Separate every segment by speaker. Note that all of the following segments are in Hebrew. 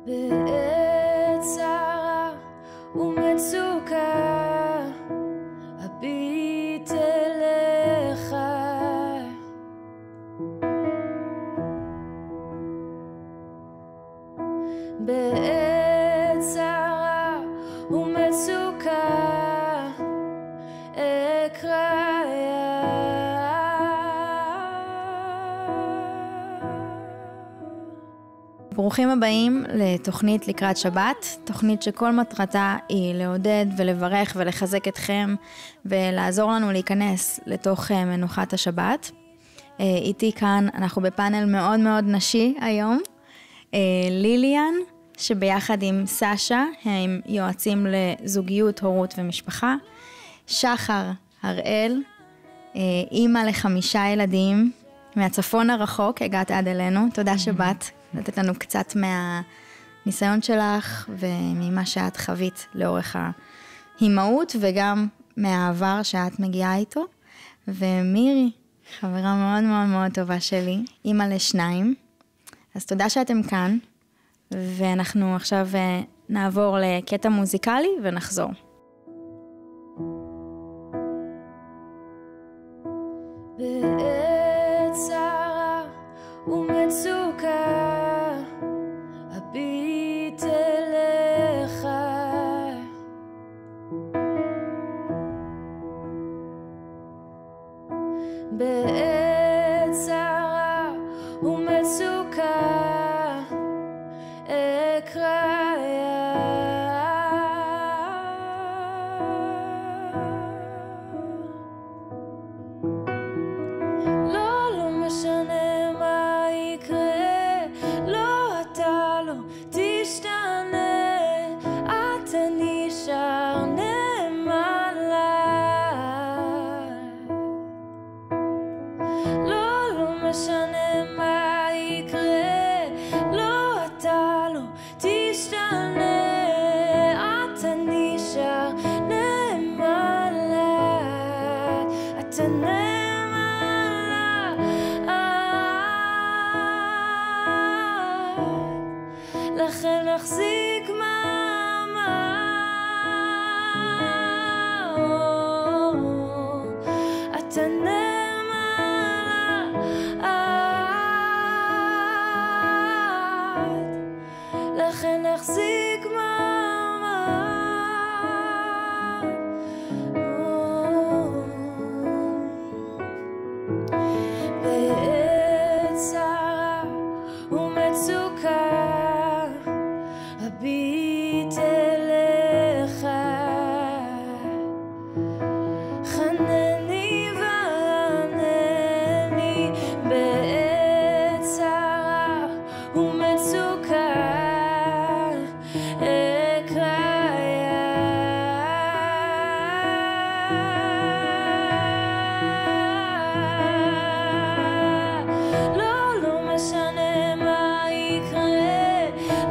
Speaker 1: בעת צרה ומצוקה אביט אליך, בעת צרה ומצוקה אקרא. ברוכים הבאים לתוכנית לקראת שבת, תוכנית שכל מטרתה היא לעודד ולברך ולחזק אתכם ולעזור לנו להיכנס לתוך מנוחת השבת. איתי כאן אנחנו בפאנל מאוד מאוד נשי היום. ליליאן, שביחד עם סשה הם יועצים לזוגיות, הורות ומשפחה. שחר הראל, אימא ל5 ילדים, מהצפון הרחוק, הגעת עד אלינו, תודה שבאת. לתת לנו קצת מהניסיון שלך וממה שאת חווית לאורך ההימאות וגם מהעבר שאת מגיעה איתו. ומירי, חברה מאוד מאוד מאוד טובה שלי, אימא ל2. אז תודה שאתם כאן, ואנחנו עכשיו נעבור לקטע מוזיקלי ונחזור. בעת צרה ומצוקה אביט אליך, בעת צרה ומצוקה אקרא. לא משנה מה יקרה, לא אתה לא תשתנה, אתה נשאר נאמן לי. לא משנה מה יקרה, לא אתה לא תשתנה, אתה נשאר נאמן לי, אתה נאמן. לכן נחזיק מעמד, אתה נאמן לעד, לכן נחזיק מעמד. בעת צרה ומצוקה אביט אליך, חנני וענני בעת צרה ומצוקה אקרא. לא משנה מה יקרה,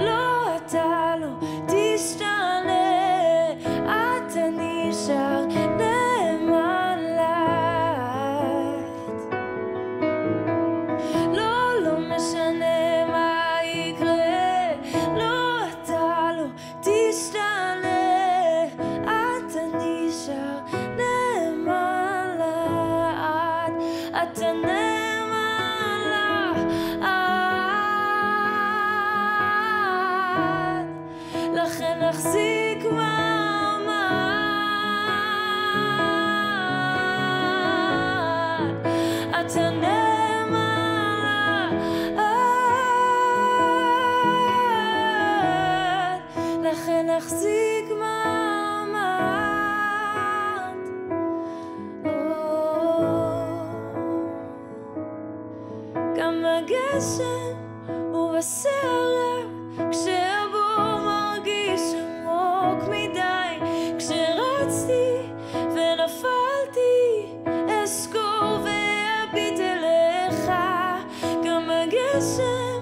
Speaker 1: לא אתה לא תשתנה, אתה נשאר נאמן לעד. לא משנה מה יקרה, לא אתה לא תשתנה, אתה נשאר נאמן לעד, אתה נאמן לעד, לכן נחזיק מעמד, אתה נאמן לעד, לכן נחזיק מעמד. גם בגשם ובסערה, כשהבור מרגיש עמוק מדי, כשרצתי ונפלתי אזכור ואביט אליך. גם בגשם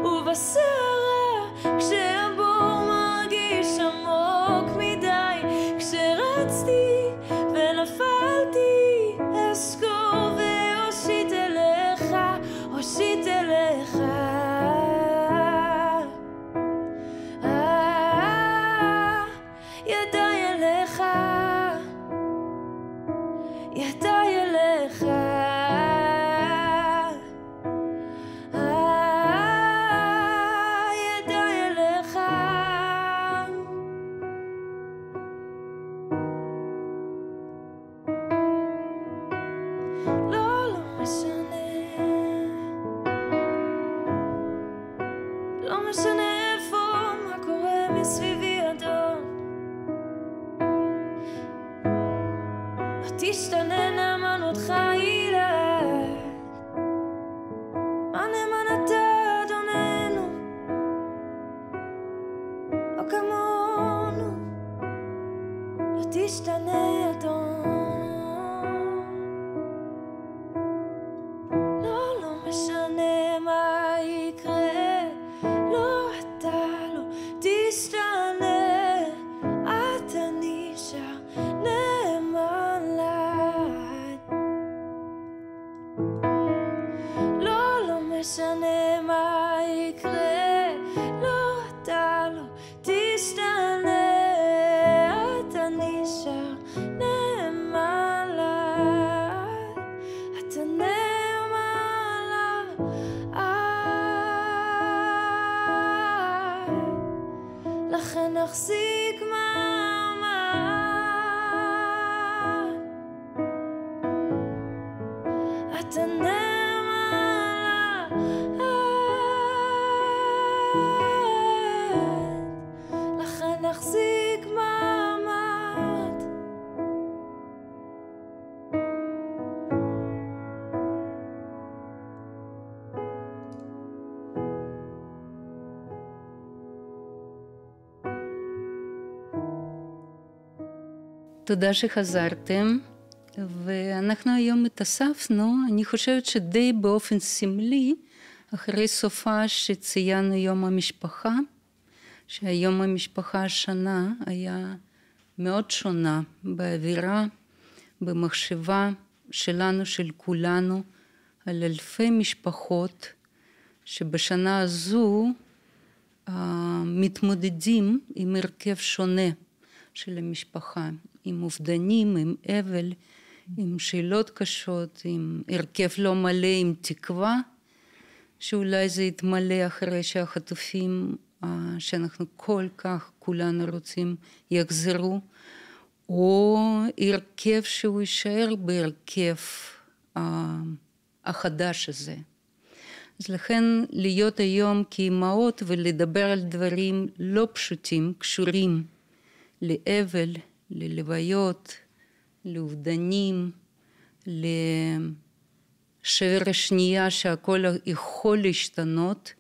Speaker 1: ובסערה, כשהבור מרגיש עמוק מדי, כשרצתי ונפלתי אזכור ואושיט אליך, אושיט אליך.
Speaker 2: מסביבי אדום, לא תשתנה נאמנותך אילת, מה נאמנת אדוננו, לא כמונו, לא תשתנה אדון. לא משנה מה יקרה, לא אתה לא תשתנה, אתה נשאר נאמן לי. לא משנה מה יקרה, לא אתה לא תשתנה, אתה נשאר נאמן לי, אתה נאמן לי, לכן נחזיק מעמד, אתה נאמן לי, לכן נחזיק מעמד.
Speaker 3: תודה שחזרתם, ואנחנו היום התאספנו, אני חושבת שדי באופן סמלי, אחרי סופה שציינו יום המשפחה, שהיום המשפחה השנה היה מאוד שונה באווירה, במחשבה שלנו, של כולנו, על אלפי משפחות שבשנה הזו מתמודדים עם הרכב שונה של המשפחה, עם אובדנים, עם אבל, עם שאלות קשות, עם הרכב לא מלא, עם תקווה, שאולי זה יתמלא אחרי שהחטופים שאנחנו כל כך כולנו רוצים יחזרו, או הרכב שהוא יישאר בהרכב החדש הזה. אז לכן להיות היום כאימהות ולדבר על דברים לא פשוטים, קשורים לאבל, ללוויות, לאובדנים, לשבר השנייה שהכל יכול להשתנות,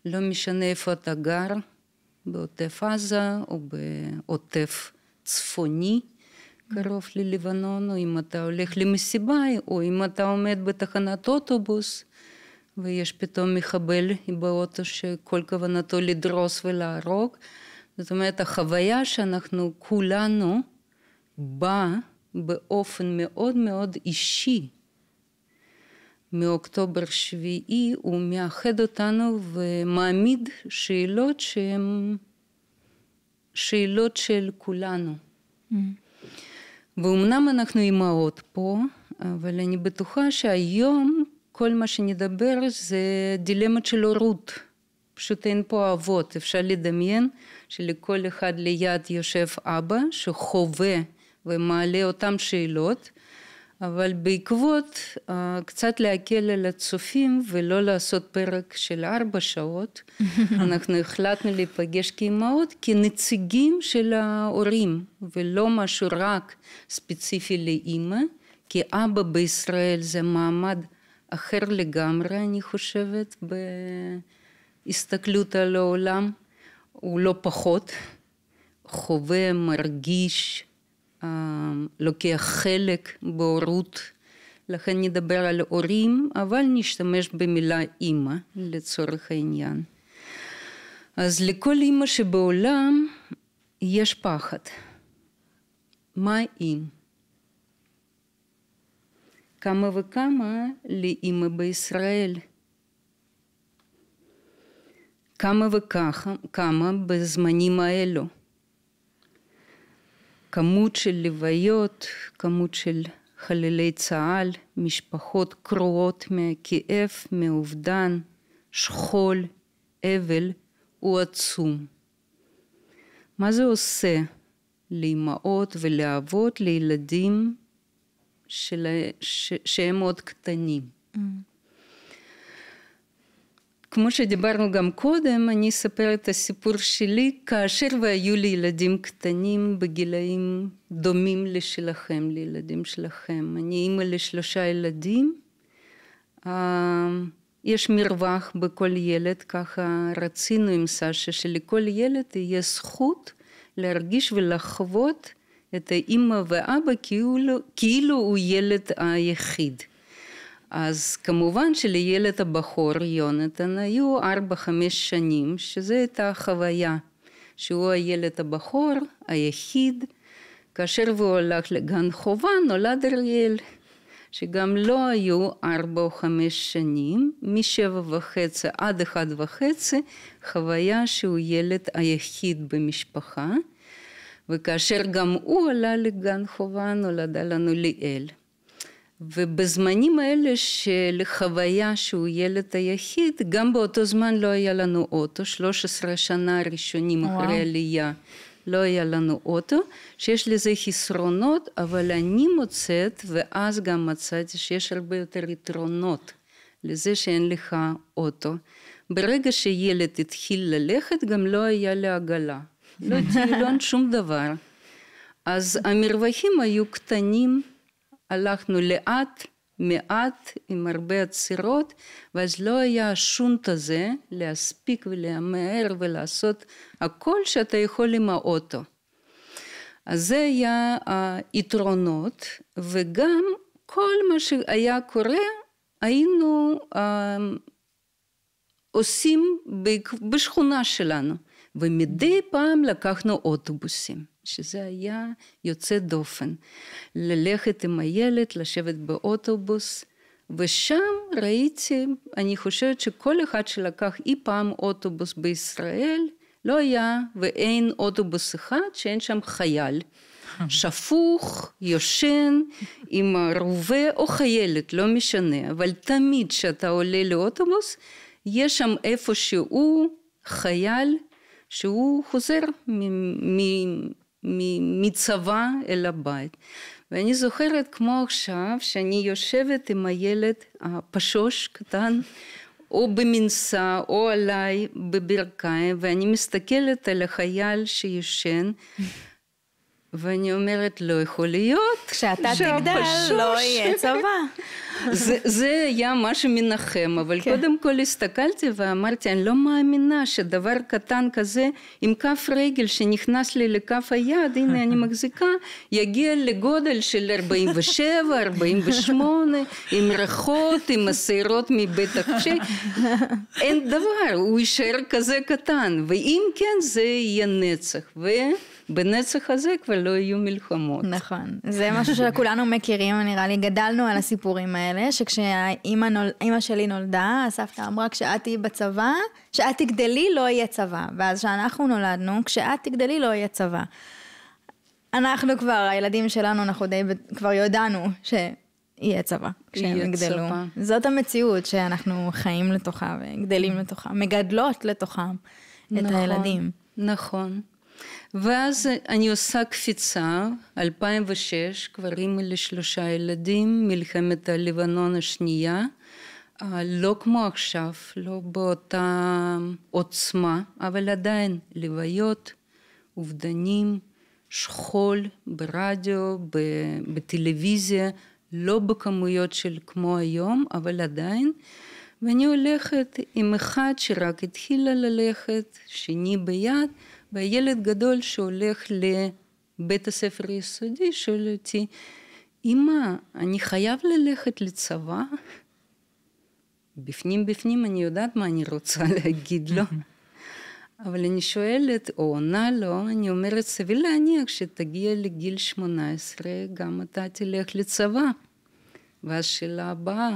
Speaker 3: לא משנה איפה אתה גר, בעוטף עזה או בעוטף צפוני, קרוב ללבנון, או אם אתה הולך למסיבה, או אם אתה עומד בתחנת אוטובוס, ויש פתאום מחבל באוטו שכל כוונתו לדרוס ולהרוג. זאת אומרת, החוויה שאנחנו כולנו באה באופן מאוד מאוד אישי, מאוקטובר 7, הוא מאחד אותנו ומעמיד שאלות שהן שאלות של כולנו. ואומנם אנחנו אימהות פה, אבל אני בטוחה שהיום כל מה שנדבר זה דילמת של הורות. פשוט אין פה אבות, אפשר לדמיין שלכל אחד ליד יושב אבא שחווה ומעלה אותם שאלות, אבל בעקבות קצת להקל על הצופים ולא לעשות פרק של 4 שעות, אנחנו החלטנו להיפגש כאימהות כנציגים של ההורים, ולא משהו רק ספציפי לאמא, כי אבא בישראל זה מעמד אחר לגמרי, אני חושבת, בהסתכלות על העולם, הוא לא פחות, חווה, מרגיש, לוקח חלק בהורות, לכן נדבר על הורים, אבל נשתמש במילה אמא לצורך העניין. אז לכל אמא שבעולם יש פחד. מה אם? כמה וכמה לאמא בישראל. כמה וכמה בזמנים האלו. כמות של לוויות, כמות של חללי צה"ל, משפחות קרועות מהכאב, מאובדן, שכול, אבל, הוא עצום. מה זה עושה לאמהות ולאבות, לילדים שהם עוד קטנים? כמו שדיברנו גם קודם, אני אספר את הסיפור שלי, כאשר והיו לי ילדים קטנים בגילאים דומים לשלכם, לילדים שלכם. אני אימא ל3 ילדים, יש מרווח בכל ילד, ככה רצינו עם סשה, שלכל ילד תהיה זכות להרגיש ולחוות את האימא ואבא כאילו הוא ילד היחיד. אז כמובן שלילד הבחור יונתן היו 4-5 שנים, שזה הייתה חוויה, שהוא הילד הבחור היחיד, כאשר הוא הלך לגן חובה נולד אריאל, שגם לא היו 4 או 5 שנים, מ7.5 עד 1.5, חוויה שהוא ילד היחיד במשפחה, וכאשר גם הוא עלה לגן חובה נולדה לנו ליאל. ובזמנים האלה של חוויה שהוא ילד היחיד, גם באותו זמן לא היה לנו אוטו, 13 שנה ראשונים אחרי עלייה לא היה לנו אוטו, שיש לזה חסרונות, אבל אני מוצאת, ואז גם מצאתי שיש הרבה יותר יתרונות לזה שאין לך אוטו. ברגע שילד התחיל ללכת, גם לא היה לי עגלה, לא טיילון, שום דבר. אז המרווחים היו קטנים, הלכנו לאט, מעט, עם הרבה עצירות, ואז לא היה השונט הזה להספיק ולהמהר ולעשות הכל שאתה יכול עם האוטו. אז זה היה היתרונות, וגם כל מה שהיה קורה, היינו עושים בשכונה שלנו, ומדי פעם לקחנו אוטובוסים. שזה היה יוצא דופן, ללכת עם הילד, לשבת באוטובוס, ושם ראיתי, אני חושבת שכל אחד שלקח אי פעם אוטובוס בישראל, לא היה ואין אוטובוס אחד שאין שם חייל, שפוך, יושן, עם רובה או חיילת, לא משנה, אבל תמיד שאתה עולה לאוטובוס, יש שם איפשהו חייל, שהוא חוזר מצבא אל הבית. ואני זוכרת כמו עכשיו שאני יושבת עם הילד הפשוש קטן, או במנסה או עליי בברכיים, ואני מסתכלת על החייל שישן, ואני אומרת, לא יכול להיות.
Speaker 1: כשאתה תגדל, לא יהיה צבא.
Speaker 3: זה היה משהו מנחם, אבל קודם כל הסתכלתי ואמרתי, אני לא מאמינה שדבר קטן כזה, עם כף רגל שנכנס לי לכף היד, הנה אני מחזיקה, יגיע לגודל של 47, 48, עם ריחות, עם השערות מבית הקשה. אין דבר, הוא יישאר כזה קטן, ואם כן זה יהיה נצח, בנצח הזה כבר לא יהיו מלחמות.
Speaker 1: נכון, זה משהו שכולנו מכירים, נראה לי, גדלנו על הסיפורים האלה, שכשאימא שלי נולדה, הסבתא אמרה, כשאת תהיי בצבא, כשאת תגדלי לא יהיה צבא, ואז כשאנחנו נולדנו, כשאת תגדלי לא יהיה צבא. אנחנו כבר, הילדים שלנו, אנחנו די כבר יודענו שיהיה צבא, כשהם יגדלו. זאת המציאות שאנחנו חיים לתוכה וגדלים לתוכה, מגדלות לתוכם את הילדים.
Speaker 3: נכון. ואז אני עושה קפיצה, 2006, כבר אימא ל3 ילדים, מלחמת הלבנון השנייה, לא כמו עכשיו, לא באותה עוצמה, אבל עדיין לוויות, אובדנים, שכול ברדיו, בטלוויזיה, לא בכמויות של כמו היום, אבל עדיין, ואני הולכת עם אחד שרק התחילה ללכת, שני ביד, והילד גדול שהולך לבית הספר היסודי שואל אותי, אמא, אני חייב ללכת לצבא? בפנים אני יודעת מה אני רוצה להגיד לו. אבל אני שואלת, או עונה לו, אני אומרת, סביר להניח שתגיע לגיל 18, גם אתה תלך לצבא. ואז שאלה הבאה,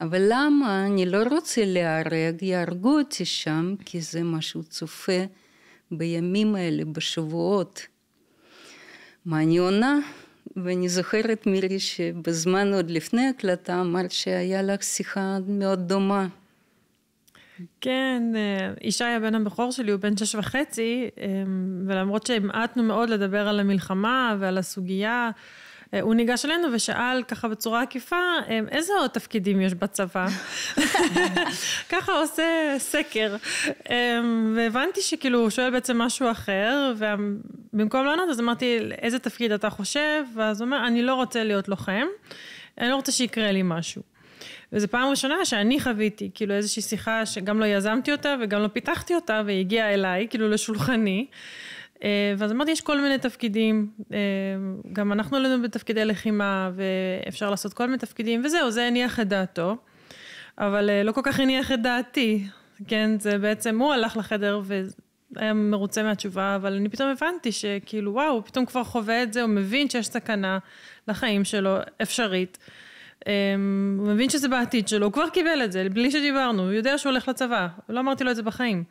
Speaker 3: אבל למה אני לא רוצה להיהרג, יהרגו אותי שם, כי זה משהו צופה, בימים האלה, בשבועות. מה אני עונה? ואני זוכרת מירי שבזמן עוד לפני הקלטה אמרת שהיה לך שיחה מאוד דומה.
Speaker 4: כן, ישי הבן הבכור שלי הוא בן 6.5, ולמרות שהמעטנו מאוד לדבר על המלחמה ועל הסוגיה, הוא ניגש אלינו ושאל ככה בצורה עקיפה, איזה עוד תפקידים יש בצבא? ככה עושה סקר. והבנתי שכאילו הוא שואל בעצם משהו אחר, ובמקום לענות אז אמרתי, איזה תפקיד אתה חושב? ואז הוא אומר, אני לא רוצה להיות לוחם, אני לא רוצה שיקרה לי משהו. וזו פעם ראשונה שאני חוויתי, כאילו איזושהי שיחה שגם לא יזמתי אותה וגם לא פיתחתי אותה, והיא הגיעה אליי, כאילו לשולחני. ואז אמרתי, יש כל מיני תפקידים, גם אנחנו עלינו בתפקידי לחימה, ואפשר לעשות כל מיני תפקידים, וזהו, זה הניח את דעתו, אבל לא כל כך הניח את דעתי, כן, זה בעצם, הוא הלך לחדר והיה מרוצה מהתשובה, אבל אני פתאום הבנתי שכאילו, וואו, הוא פתאום כבר חווה את זה, הוא מבין שיש סכנה לחיים שלו, אפשרית, הוא מבין שזה בעתיד שלו, הוא כבר קיבל את זה, בלי שדיברנו, הוא יודע שהוא הולך לצבא, לא אמרתי לו את זה בחיים.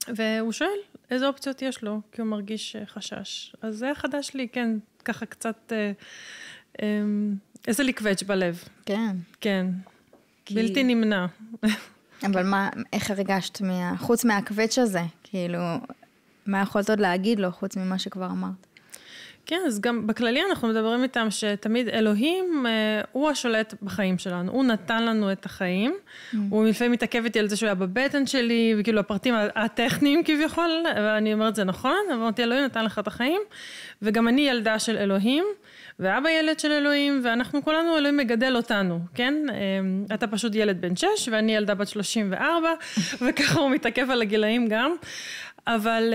Speaker 4: והוא שואל, איזה אופציות יש לו, כי הוא מרגיש חשש. אז זה חדש לי, כן, ככה קצת, איזה לקווץ' בלב.
Speaker 1: כן.
Speaker 4: כן, בלתי נמנע.
Speaker 1: אבל מה, איך הרגשת חוץ מהקווץ' הזה? כאילו, מה יכולת עוד להגיד לו, חוץ ממה שכבר אמרת?
Speaker 4: כן, אז גם בכללי אנחנו מדברים איתם שתמיד אלוהים הוא השולט בחיים שלנו, הוא נתן לנו את החיים, הוא לפעמים מתעכב איתי על זה שהוא היה בבטן שלי, וכאילו הפרטים הטכניים כביכול, ואני אומרת זה נכון, אמרתי אלוהים נתן לך את החיים, וגם אני ילדה של אלוהים, ואבא ילד של אלוהים, ואנחנו כולנו אלוהים מגדל אותנו, כן? אתה פשוט ילד בן 6, ואני ילדה בת 34, וככה הוא מתעכב על הגילאים גם, אבל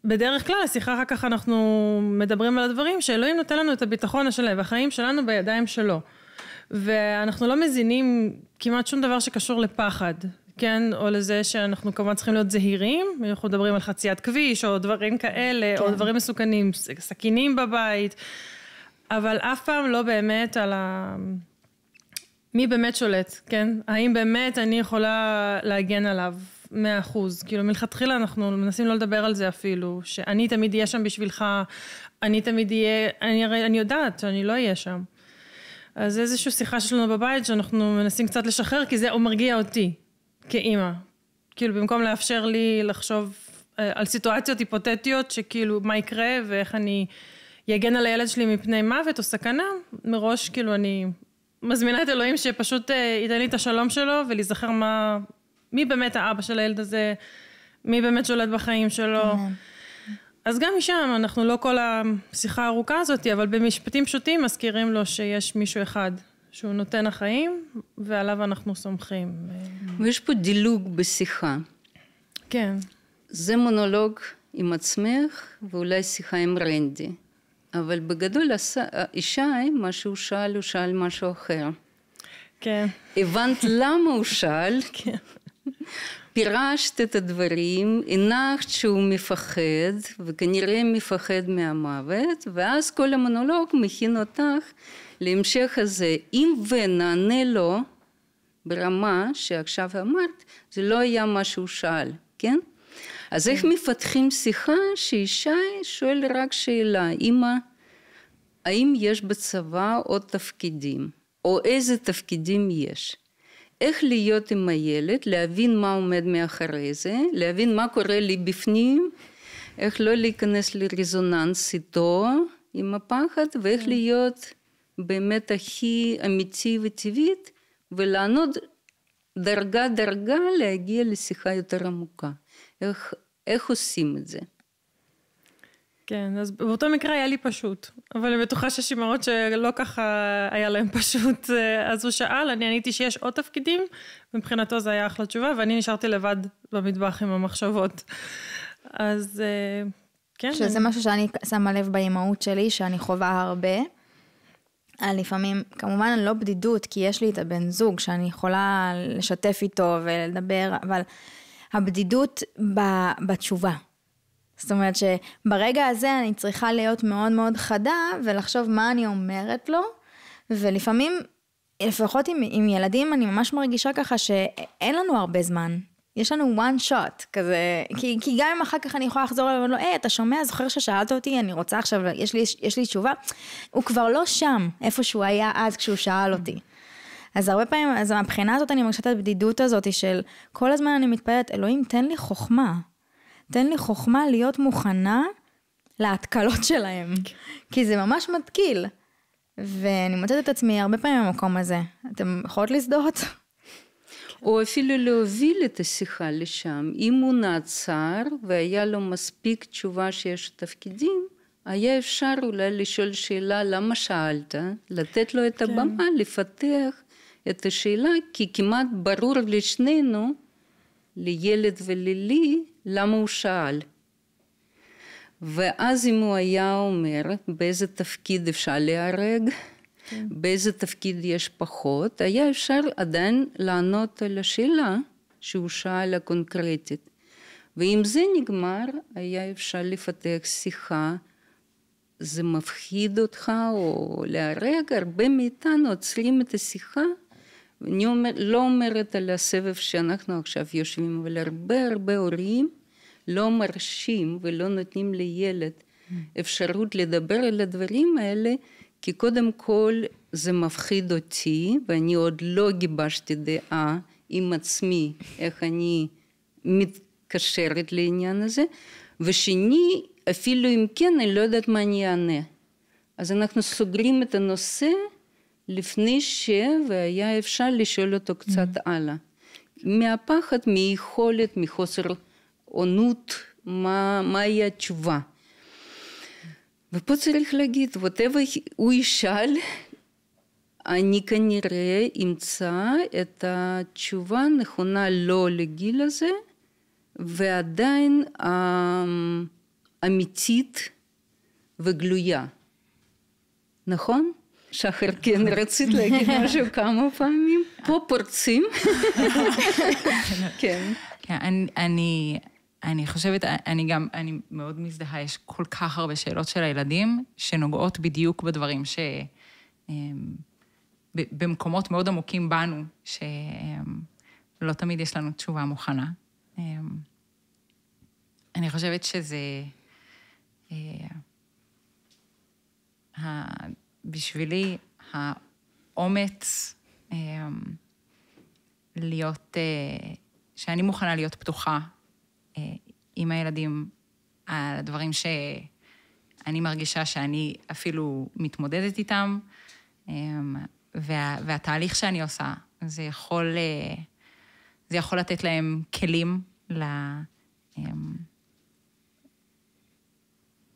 Speaker 4: בדרך כלל, השיחה אחר כך אנחנו מדברים על הדברים, שאלוהים נותן לנו את הביטחון השלם, והחיים שלנו בידיים שלו. ואנחנו לא מזינים כמעט שום דבר שקשור לפחד, כן? או לזה שאנחנו כמובן צריכים להיות זהירים, אנחנו מדברים על חציית כביש, או דברים כאלה, כן. או דברים מסוכנים, סכינים בבית, אבל אף פעם לא באמת על מי באמת שולט, כן? האם באמת אני יכולה להגן עליו? 100%, כאילו מלכתחילה אנחנו מנסים לא לדבר על זה אפילו, שאני תמיד אהיה שם בשבילך, אני תמיד אהיה, אני יודעת שאני לא אהיה שם. אז איזושהי שיחה שלנו בבית שאנחנו מנסים קצת לשחרר, כי זה מרגיע אותי, כאימא. כאילו במקום לאפשר לי לחשוב על סיטואציות היפותטיות, שכאילו מה יקרה ואיך אני יגן על הילד שלי מפני מוות או סכנה, מראש כאילו אני מזמינה את אלוהים שפשוט ייתן לי את השלום שלו, ולהיזכר מי באמת האבא של הילד הזה, מי באמת שולט בחיים שלו. אז גם משם, אנחנו לא כל השיחה הארוכה הזאת, אבל במשפטים פשוטים מזכירים לו שיש מישהו אחד שהוא נותן החיים, ועליו אנחנו סומכים.
Speaker 3: ויש פה דילוג בשיחה.
Speaker 4: כן.
Speaker 3: זה מונולוג עם עצמך, ואולי שיחה עם רנדי. אבל בגדול, ישי, מה שהוא שאל, הוא שאל משהו אחר.
Speaker 4: כן.
Speaker 3: הבנת למה הוא שאל?
Speaker 4: כן.
Speaker 3: פירשת את הדברים, הנחת שהוא מפחד, וכנראה מפחד מהמוות, ואז כל המונולוג מכין אותך להמשך הזה. אם ונענה לו ברמה שעכשיו אמרת, זה לא היה מה שהוא שאל, כן? אז איך מפתחים שיחה שישי שואל רק שאלה, אמא, האם יש בצבא עוד תפקידים, או איזה תפקידים יש? איך להיות עם הילד, להבין מה עומד מאחורי זה, להבין מה קורה לי בפנים, איך לא להיכנס לרזוננס איתו עם הפחד, ואיך להיות באמת הכי אמיתי וטבעית, ולענות דרגה להגיע לשיחה יותר עמוקה. איך עושים את זה?
Speaker 4: כן, אז באותו מקרה היה לי פשוט, אבל אני בטוחה שיש אימהות שלא ככה היה להם פשוט, אז הוא שאל, אני עניתי שיש עוד תפקידים, מבחינתו זה היה אחלה תשובה, ואני נשארתי לבד במטבח עם המחשבות. אז כן.
Speaker 1: שזה משהו שאני שמה לב באימהות שלי, שאני חווה הרבה, לפעמים, כמובן לא בדידות, כי יש לי את הבן זוג, שאני יכולה לשתף איתו ולדבר, אבל הבדידות בתשובה. זאת אומרת שברגע הזה אני צריכה להיות מאוד מאוד חדה, ולחשוב מה אני אומרת לו, ולפעמים, לפחות עם ילדים, אני ממש מרגישה ככה שאין לנו הרבה זמן. יש לנו one shot, כזה, כי גם אם אחר כך אני יכולה לחזור אליו, לא, אתה שומע, זוכר ששאלת אותי, אני רוצה עכשיו, יש לי תשובה, הוא כבר לא שם, איפה שהוא היה אז כשהוא שאל אותי. אז הרבה פעמים, אז מהבחינה הזאת אני מרגישה את הבדידות הזאת, של כל הזמן אני מתפללת, אלוהים, תן לי חוכמה להיות מוכנה להתקלות שלהם, כי זה ממש מתקיל. ואני מוצאת את עצמי הרבה פעמים במקום הזה. אתם יכולות להזדהות?
Speaker 3: או אפילו להוביל את השיחה לשם. אם הוא נעצר והיה לו מספיק תשובה שיש תפקידים, היה אפשר אולי לשאול שאלה למה שאלת, לתת לו את הבמה, לפתח את השאלה, כי כמעט ברור לשנינו, לילד וללי, למה הוא שאל. ואז אם הוא היה אומר באיזה תפקיד אפשר להרג, באיזה תפקיד יש פחות, היה אפשר עדיין לענות על השאלה שהוא שאל הקונקרטית. ואם זה נגמר, היה אפשר לפתח שיחה, זה מפחיד אותך או להרג, הרבה מאיתנו עוצרים את השיחה, ואני לא אומרת על הסבב שאנחנו עכשיו יושבים, אבל הרבה הורים לא מרשים ולא נותנים לילד אפשרות לדבר על הדברים האלה, כי קודם כל זה מפחיד אותי, ואני עוד לא גיבשתי דעה עם עצמי, איך אני מתקשרת לעניין הזה, ושני, אפילו אם כן, אני לא יודעת מה אני אענה. אז אנחנו סוגרים את הנושא לפני והיה אפשר לשאול אותו קצת הלאה. מהפחד, מיכולת, מחוסר עונות, מהי התשובה. ופה צריך להגיד, whatever הוא ישאל, אני כנראה אמצא את התשובה הנכונה לא לגיל הזה, ועדיין אמיתית וגלויה. נכון? שחר, כן, רצית להגיד משהו כמה פעמים? פה פורצים. כן.
Speaker 5: אני חושבת, אני מאוד מזדהה, יש כל כך הרבה שאלות של הילדים, שנוגעות בדיוק בדברים במקומות מאוד עמוקים בנו, שלא תמיד יש לנו תשובה מוכנה. אני חושבת שזה, בשבילי, האומץ להיות, שאני מוכנה להיות פתוחה עם הילדים על הדברים שאני מרגישה שאני אפילו מתמודדת איתם, והתהליך שאני עושה, זה יכול לתת להם כלים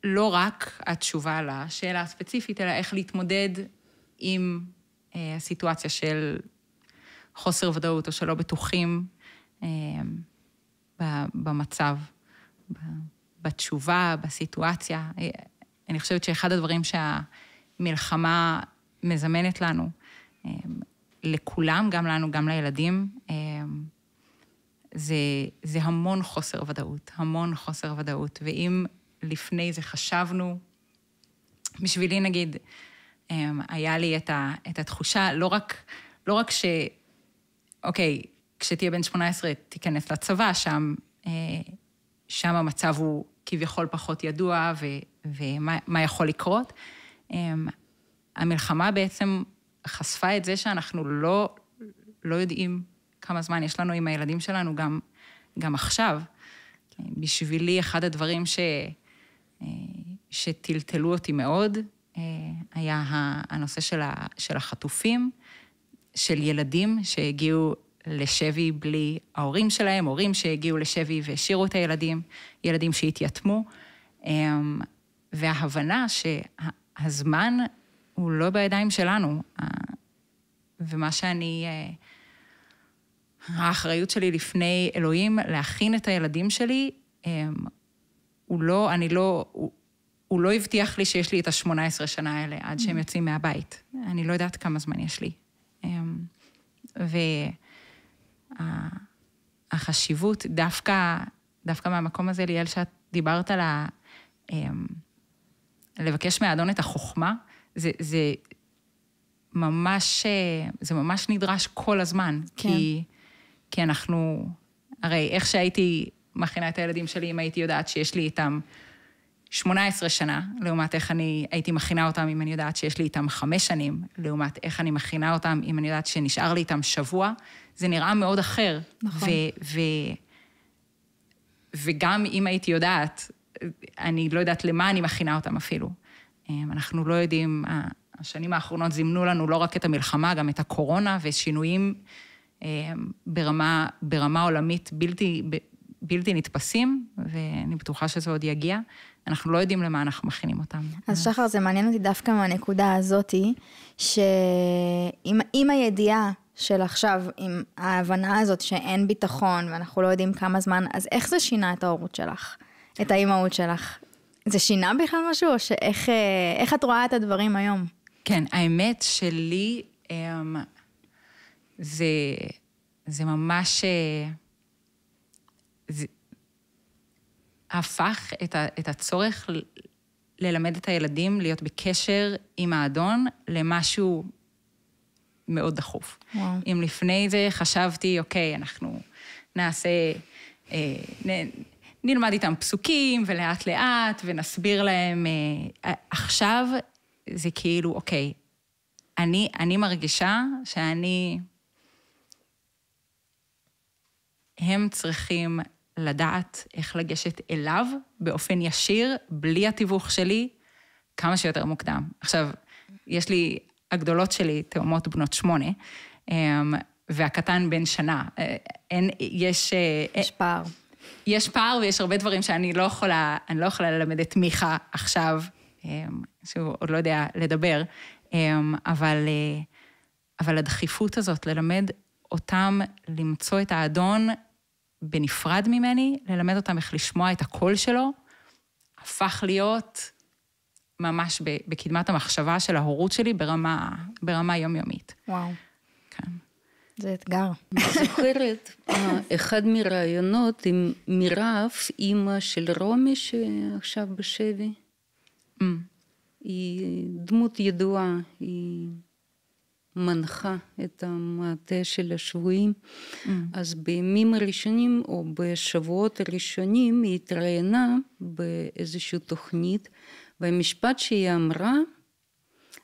Speaker 5: לא רק התשובה לשאלה הספציפית, אלא איך להתמודד עם הסיטואציה של חוסר ודאות או שלא בטוחים במצב, בתשובה, בסיטואציה. אני חושבת שאחד הדברים שהמלחמה מזמנת לנו, לכולם, גם לנו, גם לילדים, זה המון חוסר ודאות, המון חוסר ודאות. ואם לפני זה חשבנו, בשבילי נגיד, היה לי את התחושה, לא רק אוקיי, כשתהיה בן 18 תיכנס לצבא, שם המצב הוא כביכול פחות ידוע, ומה יכול לקרות. המלחמה בעצם חשפה את זה שאנחנו לא יודעים כמה זמן יש לנו עם הילדים שלנו, גם עכשיו. בשבילי אחד הדברים שטלטלו אותי מאוד, היה הנושא של החטופים, של ילדים שהגיעו לשבי בלי ההורים שלהם, הורים שהגיעו לשבי והשאירו את הילדים, ילדים שהתייתמו, וההבנה שהזמן הוא לא בידיים שלנו, ומה האחריות שלי לפני אלוהים להכין את הילדים שלי, הוא לא הבטיח לי שיש לי את ה-18 שנה האלה עד שהם יוצאים מהבית. אני לא יודעת כמה זמן יש לי. והחשיבות, דווקא מהמקום הזה, ליאל, שאת דיברת על לבקש מהאדון את החוכמה, זה ממש נדרש כל הזמן, כן. כי אנחנו, הרי איך שהייתי מכינה את הילדים שלי, אם הייתי יודעת שיש לי איתם 18 שנה, לעומת איך אני הייתי מכינה אותם, אם אני יודעת שיש לי איתם 5 שנים, לעומת איך אני מכינה אותם, אם אני יודעת שנשאר לי איתם שבוע, זה נראה מאוד אחר. נכון. וגם אם הייתי יודעת אני לא יודעת למה אני מכינה אותם אפילו. אנחנו לא יודעים, השנים האחרונות זימנו לנו לא רק את המלחמה, גם את הקורונה ושינויים ברמה עולמית בלתי נתפסים, ואני בטוחה שזה עוד יגיע. אנחנו לא יודעים למה אנחנו מכינים אותם.
Speaker 1: אז שחר, זה מעניין אותי דווקא מהנקודה הזאת, שעם הידיעה של עכשיו, עם ההבנה הזאת שאין ביטחון, ואנחנו לא יודעים כמה זמן, אז איך זה שינה את ההורות שלך? את האימהות שלך? זה שינה בכלל משהו? או איך את רואה את הדברים היום?
Speaker 5: כן, האמת שלי, זה ממש, זה הפך את הצורך ללמד את הילדים להיות בקשר עם האדון למשהו מאוד דחוף. וואו. אם לפני זה חשבתי, אוקיי, אנחנו נעשה, נלמד איתם פסוקים ולאט לאט ונסביר להם, עכשיו זה כאילו, אוקיי, אני מרגישה הם צריכים לדעת איך לגשת אליו באופן ישיר, בלי התיווך שלי, כמה שיותר מוקדם. עכשיו, יש לי, הגדולות שלי, תאומות בנות 8, והקטן בן שנה. יש
Speaker 1: פער.
Speaker 5: יש פער ויש הרבה דברים שאני לא יכולה ללמד את מיכה עכשיו, שהוא עוד לא יודע לדבר, אבל הדחיפות הזאת ללמד אותם למצוא את האדון בנפרד ממני, ללמד אותם איך לשמוע את הקול שלו, הפך להיות ממש בקדמת המחשבה של ההורות שלי ברמה יומיומית.
Speaker 1: וואו.
Speaker 5: כן.
Speaker 1: זה אתגר.
Speaker 3: זוכרת, אחד מרעיונות עם מירב, אימא של רומי שעכשיו בשבי. היא דמות ידועה, היא מנחה את המטה של השבועים. אז בימים הראשונים או בשבועות הראשונים היא התראיינה באיזושהי תוכנית, והמשפט שהיא אמרה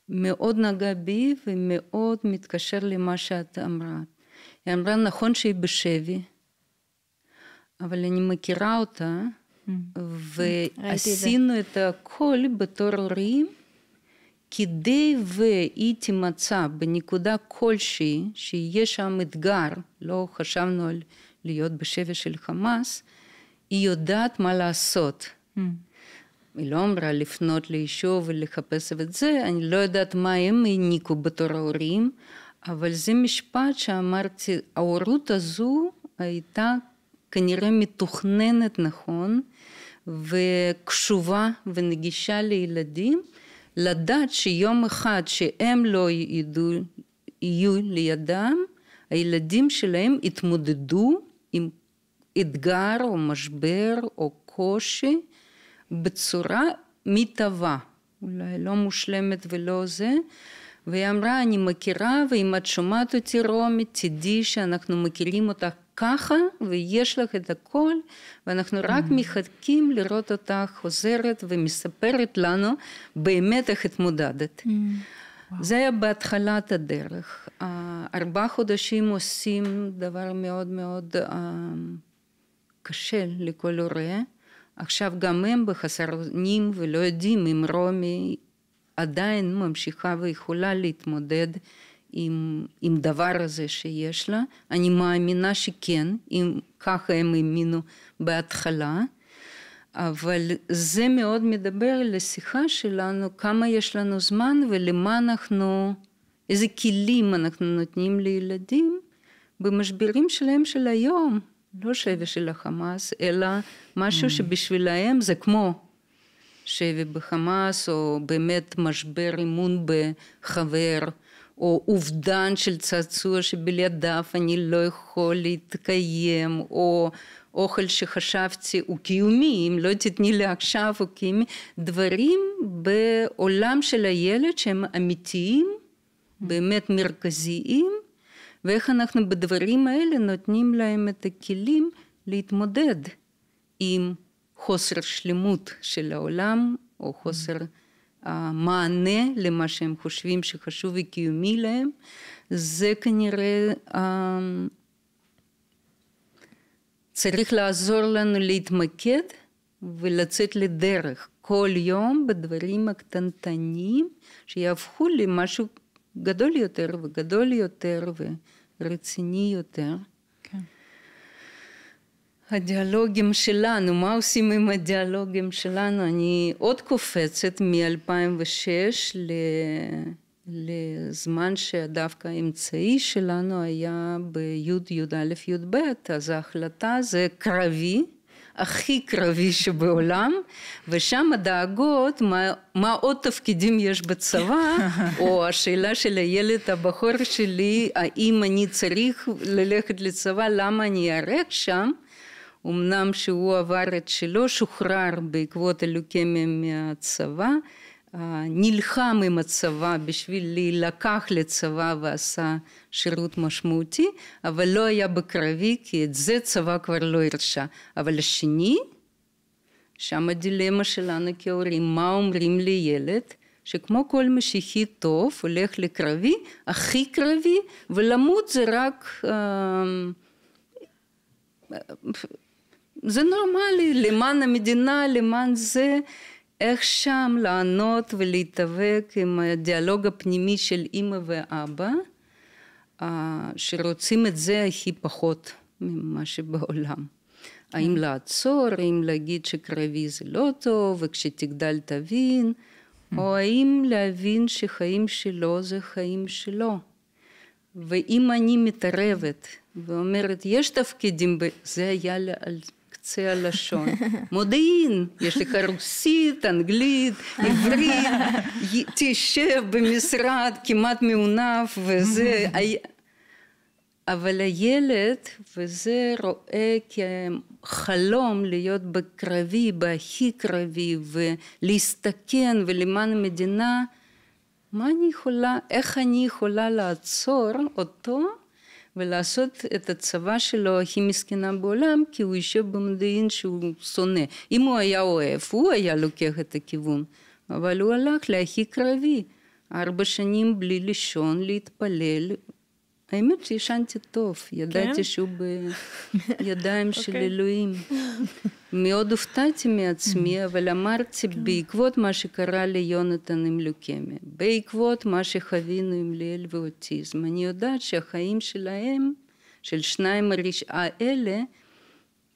Speaker 3: מאוד נגע בי ומאוד מתקשר למה שאת אמרה. היא אמרה, נכון שהיא בשבי, אבל אני מכירה אותה, ועשינו את הכל בתור הורים, כדי והיא תמצא בנקודה כלשהי, שיש שם אתגר, לא חשבנו על להיות בשבי של חמאס, היא יודעת מה לעשות. היא לא אמרה לפנות ליישוב ולחפש את זה, אני לא יודעת מה הם העניקו בתור ההורים, אבל זה משפט שאמרתי, ההורות הזו הייתה כנראה מתוכננת נכון, וקשובה ונגישה לילדים, לדעת שיום אחד שהם לא יהיו לידם, הילדים שלהם יתמודדו עם אתגר או משבר או קושי, בצורה מיטבה, אולי לא מושלמת ולא זה, והיא אמרה, אני מכירה, ואם את שומעת אותי רומי, תדעי שאנחנו מכירים אותך ככה, ויש לך את הכל, ואנחנו רק מחכים לראות אותך חוזרת ומספרת לנו באמת איך התמודדת. זה היה בהתחלת הדרך. 4 חודשים עושים דבר מאוד מאוד קשה לכל הורה, עכשיו גם הם בחסר אונים ולא יודעים אם רומי עדיין ממשיכה ויכולה להתמודד עם דבר הזה שיש לה. אני מאמינה שכן, אם ככה הם האמינו בהתחלה, אבל זה מאוד מדבר לשיחה שלנו, כמה יש לנו זמן ולמה אנחנו, איזה כלים אנחנו נותנים לילדים במשברים שלהם של היום. לא שבי של החמאס, אלא משהו שבשבילהם זה כמו שבי בחמאס, או באמת משבר אמון בחבר, או אובדן של צעצוע שבלעדיו אני לא יכול להתקיים, או אוכל שחשבתי הוא קיומי, אם לא תתני לי עכשיו הוא קיומי, דברים בעולם של הילד שהם אמיתיים, באמת מרכזיים, ואיך אנחנו בדברים האלה נותנים להם את הכלים להתמודד עם חוסר שלמות של העולם, או חוסר מענה למה שהם חושבים שחשוב וקיומי להם. זה כנראה צריך לעזור לנו להתמקד ולצאת לדרך כל יום בדברים הקטנטנים שיהפכו למשהו גדול יותר וגדול יותר ורציני יותר.
Speaker 5: כן.
Speaker 3: הדיאלוגים שלנו, מה עושים עם הדיאלוגים שלנו? אני עוד קופצת מ-2006 לזמן שדווקא האמצעי שלנו היה בי"א י"ב, אז ההחלטה זה קרבי, הכי קרבי שבעולם, ושם הדאגות, מה עוד תפקידים יש בצבא, או השאלה של הילד הבחור שלי, האם אני צריך ללכת לצבא, למה אני ארק שם, אמנם שהוא עבר את שלו, שוחרר בעקבות הלוקמיה מהצבא, נלחם עם הצבא בשביל להילקח לצבא ועשה שירות משמעותי, אבל לא היה בקרבי, כי את זה צבא כבר לא הרשה. אבל השני, שם הדילמה שלנו כהורים, מה אומרים לילד, שכמו כל משיחי טוב, הולך לקרבי, הכי קרבי, ולמות זה רק... זה נורמלי, למען המדינה, למען זה... איך שם לענות ולהתאבק עם הדיאלוג הפנימי של אמא ואבא, שרוצים את זה הכי פחות ממה שבעולם. האם לעצור, האם להגיד שקרבי זה לא טוב, וכשתגדל תבין, או האם להבין שחיים שלו זה חיים שלו. ואם אני מתערבת ואומרת, יש תפקידים, זה היה על קצה הלשון. מודיעין, יש לך רוסית, אנגלית, עברית, תשב במשרד כמעט מעונף, וזה... אבל הילד, וזה רואה כחלום להיות בקרבי, בהכי קרבי, ולהסתכן ולמען המדינה, מה אני יכולה, איך אני יכולה לעצור אותו, ולעשות את הצבא שלו הכי מסכנה בעולם, כי הוא יושב במודיעין שהוא שונא. אם הוא היה אוהב, הוא היה לוקח את הכיוון, אבל הוא הלך להכי קרבי. 4 שנים בלי לישון, להתפלל. האמת שישנתי טוב, ידעתי שהוא בידיים של אלוהים. מאוד הופתעתי מעצמי, אבל אמרתי, בעקבות מה שקרה ליונתן עם לוקמיה, בעקבות מה שחווינו עם ליאל ואוטיזם, אני יודעת שהחיים שלהם, של שניים האלה,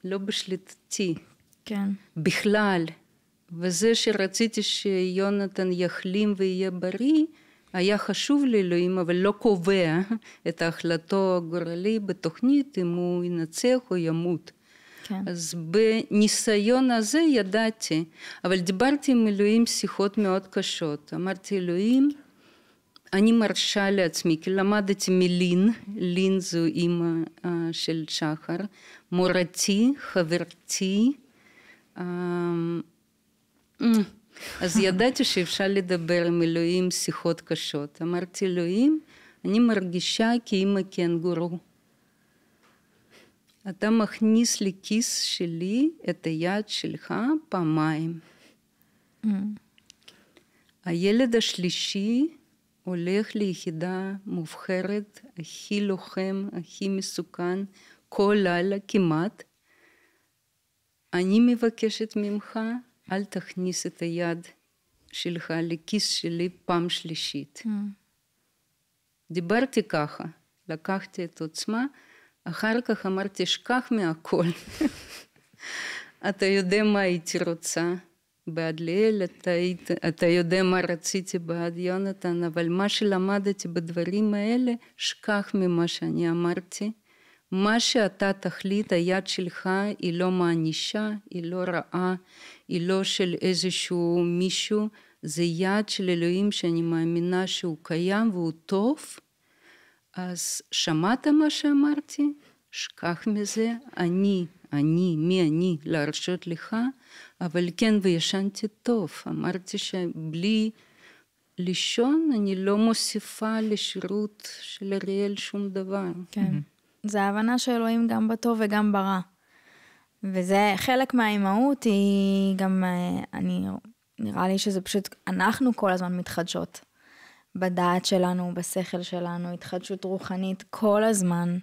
Speaker 3: לא בשליטתי.
Speaker 1: כן.
Speaker 3: בכלל. וזה שרציתי שיונתן יחלים ויהיה בריא, היה חשוב לאלוהים, אבל לא קובע את ההחלטו הגורלי בתוכנית, אם הוא ינצח או ימות.
Speaker 1: כן.
Speaker 3: אז בניסיון הזה ידעתי, אבל דיברתי עם אלוהים שיחות מאוד קשות. אמרתי, אלוהים, אני מרשה לעצמי, כי למדתי מלין, לין זו אמא של שחר, מורתי, חברתי, אז ידעתי שאפשר לדבר עם אלוהים שיחות קשות. אמרתי, אלוהים, אני מרגישה כאמא קנגורו. אתה מכניס לכיס שלי את היד שלך פעמיים. הילד השלישי הולך ליחידה מובחרת, הכי לוחם, הכי מסוכן, כל לילה כמעט. אני מבקשת ממך, אל תכניס את היד שלך לכיס שלי פעם שלישית. דיברתי ככה, לקחתי את עוצמה, אחר כך אמרתי, שכח מהכל. אתה יודע מה הייתי רוצה בעד ליאל, אתה יודע מה רציתי בעד יונתן, אבל מה שלמדתי בדברים האלה, שכח ממה שאני אמרתי. מה שאתה תחליט, היד שלך היא לא מענישה, היא לא רעה, היא לא של איזשהו מישהו, זה יד של אלוהים שאני מאמינה שהוא קיים והוא טוב. אז שמעת מה שאמרתי? שכח מזה, מי אני להרשות לך, אבל כן, וישנתי טוב. אמרתי שבלי לישון אני לא מוסיפה לשירות של אריאל שום דבר.
Speaker 1: כן. זה ההבנה של אלוהים גם בטוב וגם ברע. וזה חלק מהאימהות, היא גם, נראה לי שזה פשוט, אנחנו כל הזמן מתחדשות. בדעת שלנו, בשכל שלנו, התחדשות רוחנית כל הזמן,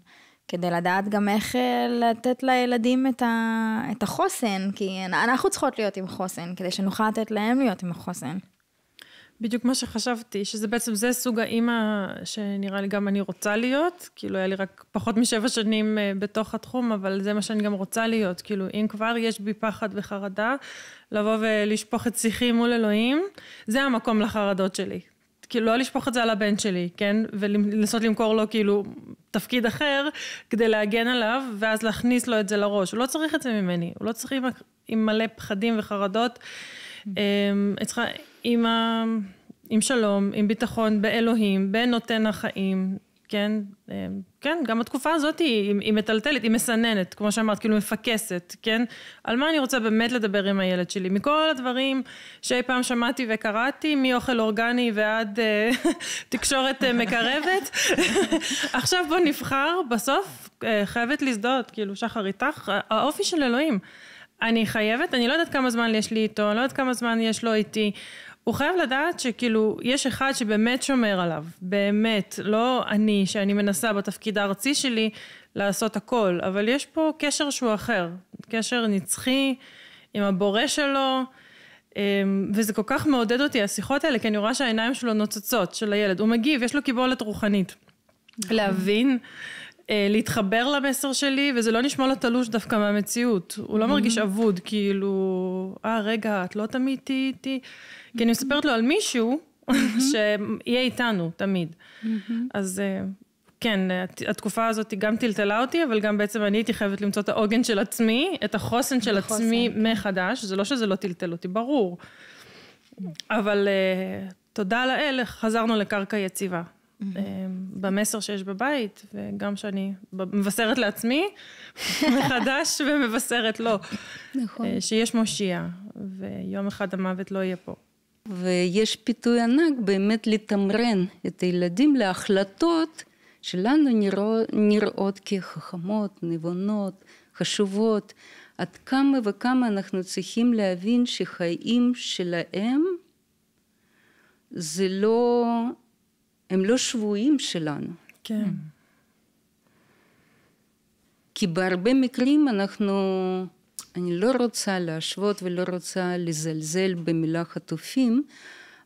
Speaker 1: כדי לדעת גם איך לתת לילדים את החוסן, כי אנחנו צריכות להיות עם חוסן, כדי שנוכל לתת להם להיות עם החוסן.
Speaker 4: בדיוק מה שחשבתי, שזה בעצם זה סוג האמא שנראה לי גם אני רוצה להיות, כאילו היה לי רק פחות מ7 שנים בתוך התחום, אבל זה מה שאני גם רוצה להיות, כאילו אם כבר יש בי פחד וחרדה, לבוא ולשפוך את שיחי מול אלוהים, זה המקום לחרדות שלי. כאילו לא לשפוך את זה על הבן שלי, כן? ולנסות למכור לו כאילו תפקיד אחר, כדי להגן עליו, ואז להכניס לו את זה לראש. הוא לא צריך את זה ממני, הוא לא צריך עם מלא פחדים וחרדות, עם שלום, עם ביטחון, באלוהים, בנותן החיים, כן? כן, גם התקופה הזאת היא מטלטלת, היא מסננת, כמו שאמרת, כאילו מפקסת, כן? על מה אני רוצה באמת לדבר עם הילד שלי? מכל הדברים שאי פעם שמעתי וקראתי, מאוכל אורגני ועד תקשורת מקרבת. עכשיו בוא נבחר, בסוף חייבת להזדהות, כאילו שחר איתך, האופי של אלוהים. אני חייבת, אני לא יודעת כמה זמן יש לי איתו, אני לא יודעת כמה זמן יש לו איתי. הוא חייב לדעת שכאילו יש אחד שבאמת שומר עליו, באמת, לא אני, שאני מנסה בתפקיד הארצי שלי לעשות הכל, אבל יש פה קשר שהוא אחר, קשר נצחי עם הבורא שלו, וזה כל כך מעודד אותי, השיחות האלה, כי אני רואה שהעיניים שלו נוצצות, של הילד, הוא מגיב, יש לו קיבולת רוחנית, להבין, להתחבר למסר שלי, וזה לא נשמע לו תלוש דווקא מהמציאות, הוא לא מרגיש אבוד, כאילו, רגע, את לא תמיד איתי, כי אני מספרת לו על מישהו, שיהיה איתנו תמיד. אז כן, התקופה הזאת גם טלטלה אותי, אבל גם בעצם אני הייתי חייבת למצוא את העוגן של עצמי, את החוסן של עצמי מחדש, זה לא שזה לא טלטל אותי, ברור. אבל תודה לאל, חזרנו לקרקע יציבה. במסר שיש בבית, וגם שאני מבשרת לעצמי מחדש ומבשרת לו, שיש מושיע, ויום אחד המוות לא יהיה פה.
Speaker 3: ויש פיתוי ענק באמת לתמרן את הילדים להחלטות שלנו נראות כחכמות, נבונות, חשובות, עד כמה וכמה אנחנו צריכים להבין שחיים שלהם זה לא, הם לא שבויים שלנו.
Speaker 4: כן.
Speaker 3: כי בהרבה מקרים אני לא רוצה להשוות ולא רוצה לזלזל במילה חטופים,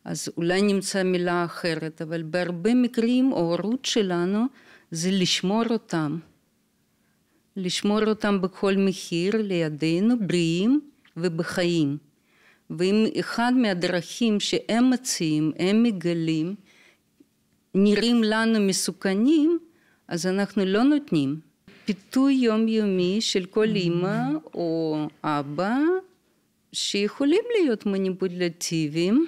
Speaker 3: אז אולי נמצא מילה אחרת, אבל בהרבה מקרים ההורות שלנו זה לשמור אותם. לשמור אותם בכל מחיר לידינו, בריאים ובחיים. ואם אחד מהדרכים שהם מציעים, הם מגלים, נראים לנו מסוכנים, אז אנחנו לא נותנים. פיתוי יומיומי של כל אמא או אבא, שיכולים להיות מניפולטיביים,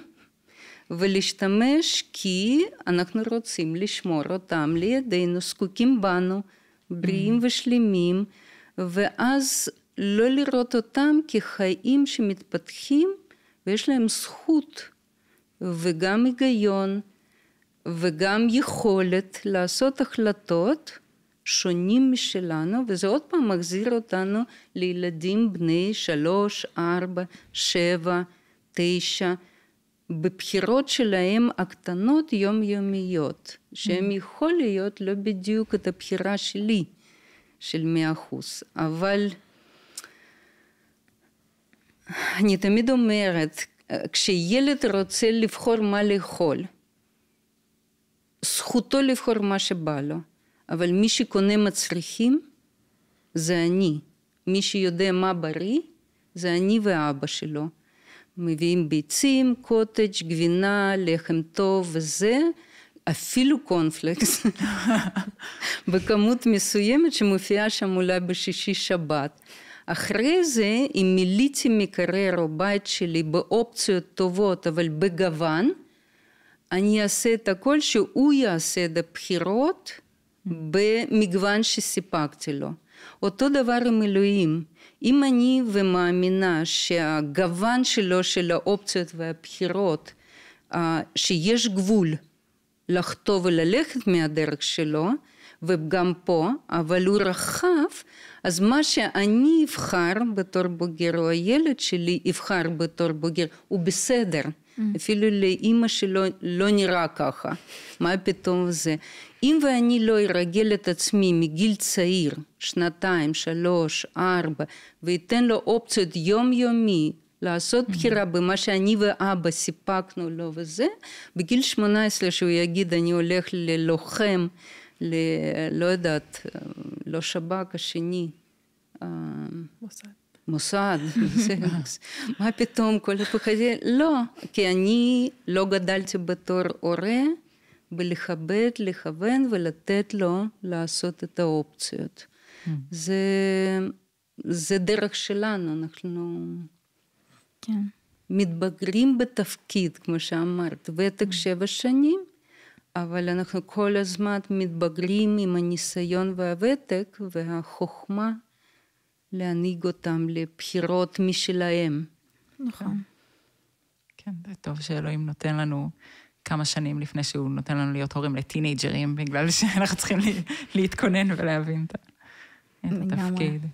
Speaker 3: ולהשתמש כי אנחנו רוצים לשמור אותם לידינו, זקוקים בנו, בריאים ושלמים, ואז לא לראות אותם כחיים שמתפתחים, ויש להם זכות, וגם היגיון, וגם יכולת לעשות החלטות שונים משלנו, וזה עוד פעם מחזיר אותנו לילדים בני 3, 4, 7, 9, בבחירות שלהם הקטנות יומיומיות, שהן יכול להיות לא בדיוק את הבחירה שלי, של 100%, אבל אני תמיד אומרת, כשילד רוצה לבחור מה לאכול, זכותו לבחור מה שבא לו, אבל מי שקונה מצריכים זה אני, מי שיודע מה בריא זה אני ואבא שלו. מביאים ביצים, קוטג', גבינה, לחם טוב וזה, אפילו קונפלקס, בכמות מסוימת שמופיעה שם אולי בשישי שבת. אחרי זה, אם מיליתי מקרר או בית שלי באופציות טובות, אבל בגוון, אני אעשה את הכל שהוא יעשה את הבחירות במגוון שסיפקתי לו. אותו דבר עם אלוהים. אם אני ומאמינה שהגוון שלו של האופציות והבחירות, שיש גבול לחטוא וללכת מהדרך שלו, וגם פה, אבל הוא רחב, אז מה שאני אבחר בתור בוגר, או הילד שלי יבחר בתור בוגר, הוא בסדר. אפילו לאמא שלו לא נראה ככה. מה פתאום זה? אם ואני לא ארגל את עצמי מגיל צעיר, 2, 3, 4, ויתן לו אופציות יומיומי, לעשות בחירה במה שאני ואבא סיפקנו לו וזה, בגיל 18 שהוא יגיד אני הולך ללוחם, לא יודעת, לא שב"כ השני, מוסד, מה פתאום כל הפחדים? לא, כי אני לא גדלתי בתור הורה, ולכבד, לכוון ולתת לו לעשות את האופציות. זה דרך שלנו, אנחנו מתבגרים בתפקיד, כמו שאמרת, ותק 7 שנים, אבל אנחנו כל הזמן מתבגרים עם הניסיון והוותק והחוכמה להנהיג אותם לבחירות משלהם.
Speaker 1: נכון.
Speaker 5: כן, זה טוב שאלוהים נותן לנו כמה שנים לפני שהוא נותן לנו להיות הורים לטינג'רים, בגלל שאנחנו צריכים להתכונן ולהבין את התפקיד.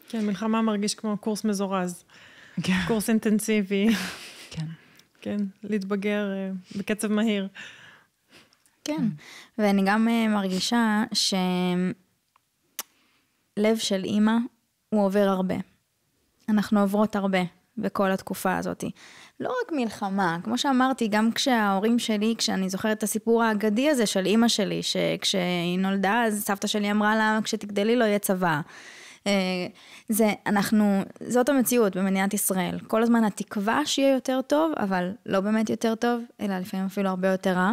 Speaker 4: כן, מלחמה מרגיש כמו קורס מזורז. קורס אינטנסיבי.
Speaker 5: כן.
Speaker 4: כן, להתבגר בקצב מהיר.
Speaker 1: כן, ואני גם מרגישה שלב של אימא הוא עובר הרבה. אנחנו עוברות הרבה בכל התקופה הזאת. לא רק מלחמה, כמו שאמרתי, גם כשההורים שלי, כשאני זוכרת את הסיפור האגדי הזה של אימא שלי, שכשהיא נולדה, אז סבתא שלי אמרה לה, כשתגדלי לא יהיה צבא. זאת המציאות במדינת ישראל. כל הזמן התקווה שיהיה יותר טוב, אבל לא באמת יותר טוב, אלא לפעמים אפילו הרבה יותר רע.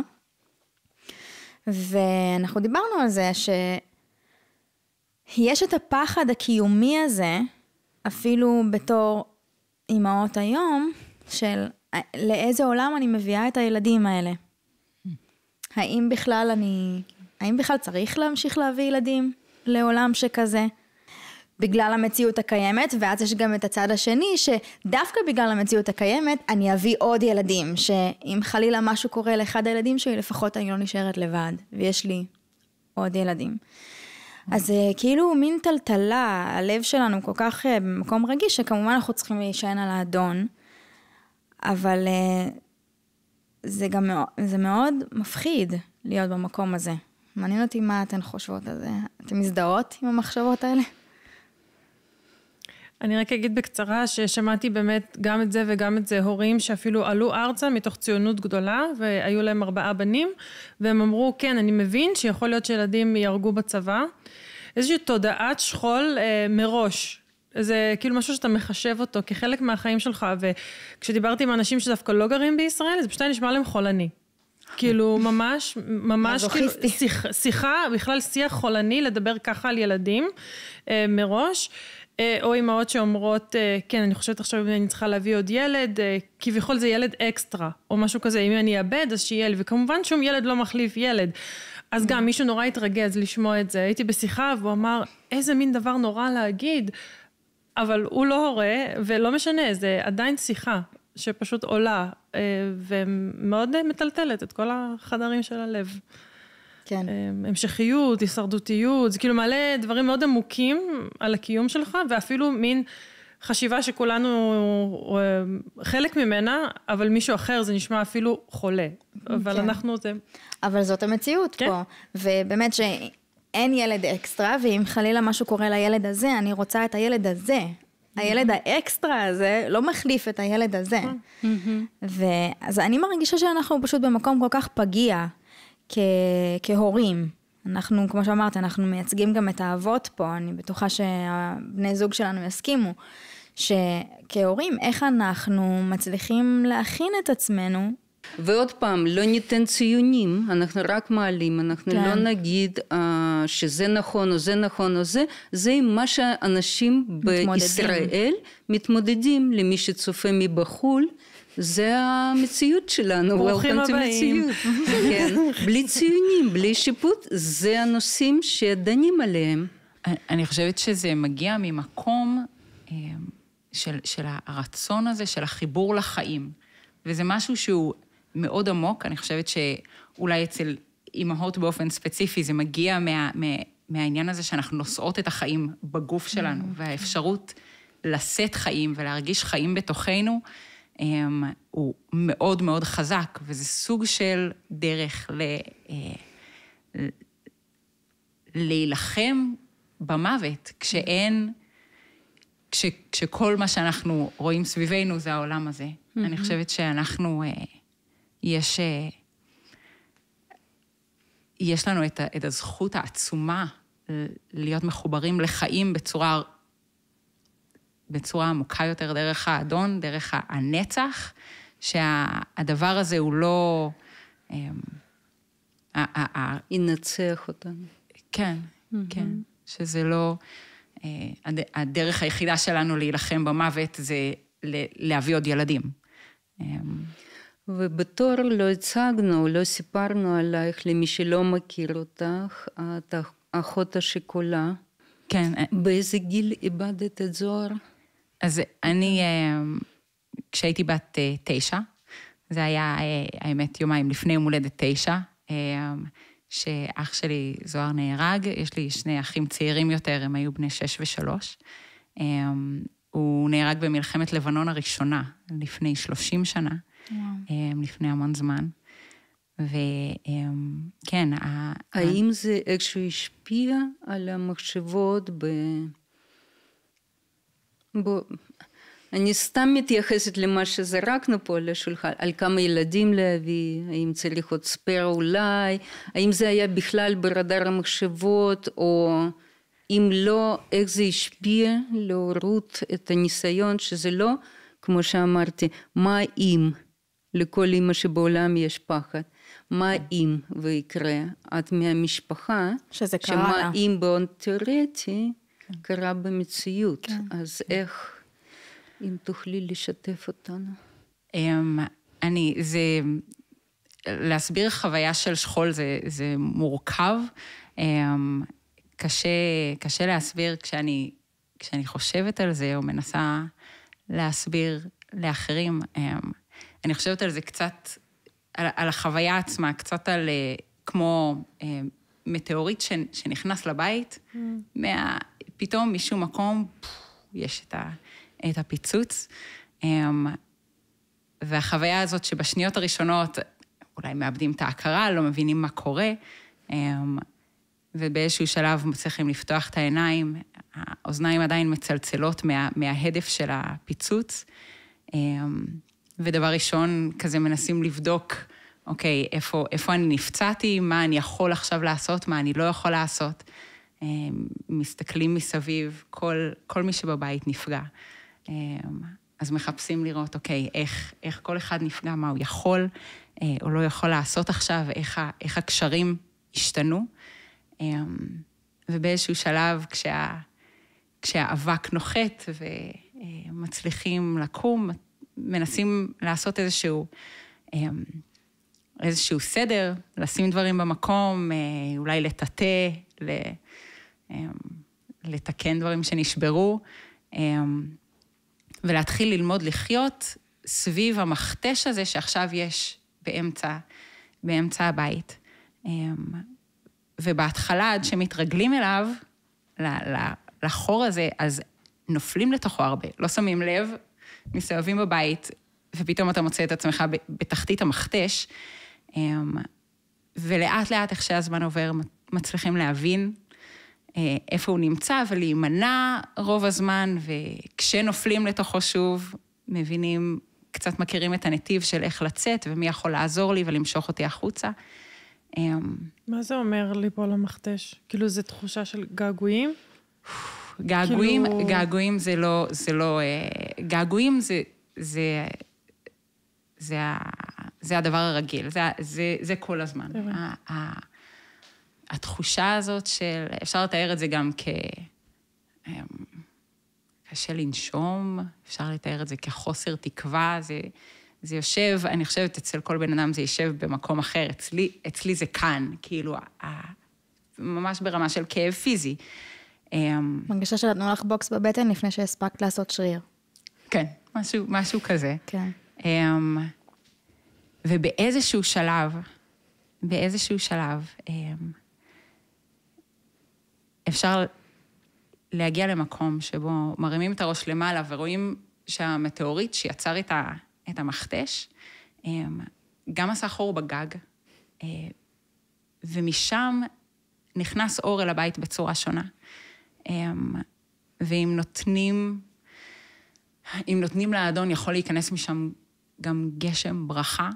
Speaker 1: ואנחנו דיברנו על זה שיש את הפחד הקיומי הזה, אפילו בתור אימהות היום, של לאיזה עולם אני מביאה את הילדים האלה. האם בכלל צריך להמשיך להביא ילדים לעולם שכזה? בגלל המציאות הקיימת, ואז יש גם את הצד השני, שדווקא בגלל המציאות הקיימת, אני אביא עוד ילדים, שאם חלילה משהו קורה לאחד הילדים שלי, לפחות אני לא נשארת לבד, ויש לי עוד ילדים. אז כאילו מין טלטלה, הלב שלנו כל כך במקום רגיש, שכמובן אנחנו צריכים להישען על האדון, אבל זה מאוד מפחיד להיות במקום הזה. מעניין אותי מה אתן חושבות על זה. אתן מזדהות עם המחשבות האלה?
Speaker 4: אני רק אגיד בקצרה ששמעתי באמת גם את זה וגם את זה, הורים שאפילו עלו ארצה מתוך ציונות גדולה, והיו להם 4 בנים, והם אמרו, כן, אני מבין שיכול להיות שילדים יהרגו בצבא, איזושהי תודעת שכול מראש, זה כאילו משהו שאתה מחשב אותו כחלק מהחיים שלך, וכשדיברתי עם אנשים שדווקא לא גרים בישראל, זה פשוט נשמע להם חולני. כאילו ממש כאילו, שיחה, בכלל שיח חולני, לדבר ככה על ילדים מראש, או אימהות שאומרות, כן, אני חושבת עכשיו אם אני צריכה להביא עוד ילד, כביכול זה ילד אקסטרה, או משהו כזה, אם אני אאבד, אז שיהיה לי, וכמובן שום ילד לא מחליף ילד. אז גם מישהו נורא התרגז לשמוע את זה, הייתי בשיחה, והוא אמר, איזה מין דבר נורא להגיד, אבל הוא לא הורה, ולא משנה, זה עדיין שיחה, שפשוט עולה, ומאוד מטלטלת את כל החדרים של הלב.
Speaker 1: כן.
Speaker 4: המשכיות, הישרדותיות, זה כאילו מעלה דברים מאוד עמוקים על הקיום שלך, ואפילו מין חשיבה שכולנו חלק ממנה, אבל מישהו אחר זה נשמע אפילו חולה. אבל
Speaker 1: כן.
Speaker 4: אנחנו זה...
Speaker 1: אבל זאת המציאות כן. פה, ובאמת שאין ילד אקסטרה, ואם חלילה משהו קורה לילד הזה, אני רוצה את הילד הזה. הילד האקסטרה הזה לא מחליף את הילד הזה. אז אני מרגישה שאנחנו פשוט במקום כל כך פגיע, כהורים. אנחנו, כמו שאמרת, אנחנו מייצגים גם את האבות פה, אני בטוחה שהבני זוג שלנו יסכימו, שכהורים, איך אנחנו מצליחים להכין את עצמנו.
Speaker 3: ועוד פעם, לא ניתן ציונים, אנחנו רק מעלים, אנחנו כן. לא נגיד שזה נכון או זה נכון או זה מה שאנשים בישראל מתמודדים, למי שצופה מבחול, זה המציאות שלנו.
Speaker 4: ברוכים הבאים.
Speaker 3: כן, בלי ציונים, בלי שיפוט, זה הנושאים שדנים עליהם.
Speaker 5: אני חושבת שזה מגיע ממקום של הרצון הזה, של החיבור לחיים. וזה משהו שהוא מאוד עמוק, אני חושבת שאולי אצל אימהות באופן ספציפי, זה מגיע מהעניין הזה שאנחנו נושאות את החיים בגוף שלנו, והאפשרות לשאת חיים ולהרגיש חיים בתוכנו, הוא מאוד מאוד חזק, וזה סוג של דרך להילחם במוות, כשכל מה שאנחנו רואים סביבנו זה העולם הזה. אני חושבת שאנחנו, יש לנו את הזכות העצומה להיות מחוברים לחיים בצורה עמוקה יותר, דרך האדון, דרך הנצח, שהדבר הזה הוא לא...
Speaker 3: ינצח אותנו.
Speaker 5: כן, כן. שזה לא... הדרך היחידה שלנו להילחם במוות זה להביא עוד ילדים.
Speaker 3: ובתור לא הצגנו, לא סיפרנו עלייך למי שלא מכיר אותך, את האחות השכולה.
Speaker 5: כן.
Speaker 3: באיזה גיל איבדת את זוהר?
Speaker 5: אז אני, כשהייתי בת 9, זה היה, האמת, יומיים לפני יום הולדת 9, שאח שלי זוהר נהרג, יש לי 2 אחים צעירים יותר, הם היו בני 6 ו3. הוא נהרג במלחמת לבנון הראשונה, לפני 30 שנה, לפני המון זמן. וכן,
Speaker 3: האם זה איכשהו השפיע על המחשבות אני סתם מתייחסת למה שזרקנו פה על השולחן, על כמה ילדים להביא, האם צריך עוד ספר אולי, האם זה היה בכלל ברדאר המחשבות, או אם לא, איך זה השפיע להורות את הניסיון, שזה לא, כמו שאמרתי, מה אם, לכל אמא שבעולם יש פחד, מה אם ויקרה, את מהמשפחה,
Speaker 1: שזה קרה
Speaker 3: שמה אם באון תיאורטי, קרה במציאות, אז איך... אם תוכלי לשתף אותנו.
Speaker 5: להסביר חוויה של שכול זה מורכב, קשה להסביר כשאני חושבת על זה, או מנסה להסביר לאחרים, אני חושבת על זה קצת, על החוויה עצמה, קצת על כמו מטאורית שנכנס לבית, פתאום משום מקום יש את הפיצוץ, והחוויה הזאת שבשניות הראשונות אולי מאבדים את ההכרה, לא מבינים מה קורה, ובאיזשהו שלב מצליחים לפתוח את העיניים, האוזניים עדיין מצלצלות מההדף של הפיצוץ, ודבר ראשון כזה מנסים לבדוק, אוקיי, איפה אני נפצעתי, מה אני יכול עכשיו לעשות, מה אני לא יכול לעשות, מסתכלים מסביב, כל מי שבבית נפגע. אז מחפשים לראות, אוקיי, איך כל אחד נפגע, מה הוא יכול או לא יכול לעשות עכשיו, איך הקשרים השתנו. ובאיזשהו שלב, כשהאבק נוחת ומצליחים לקום, מנסים לעשות איזשהו סדר, לשים דברים במקום, אולי לטאטא, לתקן דברים שנשברו, ולהתחיל ללמוד לחיות סביב המכתש הזה שעכשיו יש באמצע הבית. ובהתחלה, עד שמתרגלים אליו, לחור הזה, אז נופלים לתוכו הרבה, לא שמים לב, מסתובבים בבית, ופתאום אתה מוצא את עצמך בתחתית המכתש, ולאט לאט, איך שהזמן עובר, מצליחים להבין איפה הוא נמצא, ולהימנע רוב הזמן, וכשנופלים לתוכו שוב, מבינים, קצת מכירים את הנתיב של איך לצאת, ומי יכול לעזור לי ולמשוך אותי החוצה.
Speaker 4: מה זה אומר ליפול למכתש? כאילו, זו תחושה של געגועים?
Speaker 5: געגועים זה לא, געגועים זה הדבר הרגיל, זה כל הזמן. התחושה הזאת של, אפשר לתאר את זה גם קשה לנשום, אפשר לתאר את זה כחוסר תקווה, זה יושב, אני חושבת, אצל כל בן אדם זה יישב במקום אחר, אצלי זה כאן, כאילו, ממש ברמה של כאב פיזי.
Speaker 1: מרגישה שנתנו לך בוקס בבטן לפני שהספקת לעשות שריר.
Speaker 5: כן, משהו כזה.
Speaker 1: כן.
Speaker 5: ובאיזשהו שלב, אפשר להגיע למקום שבו מרימים את הראש למעלה, ורואים שהמטאורית שיצר את המכתש, גם עשה חור בגג, ומשם נכנס אור אל הבית בצורה שונה. ואם נותנים לאדון, יכול להיכנס משם גם גשם ברכה,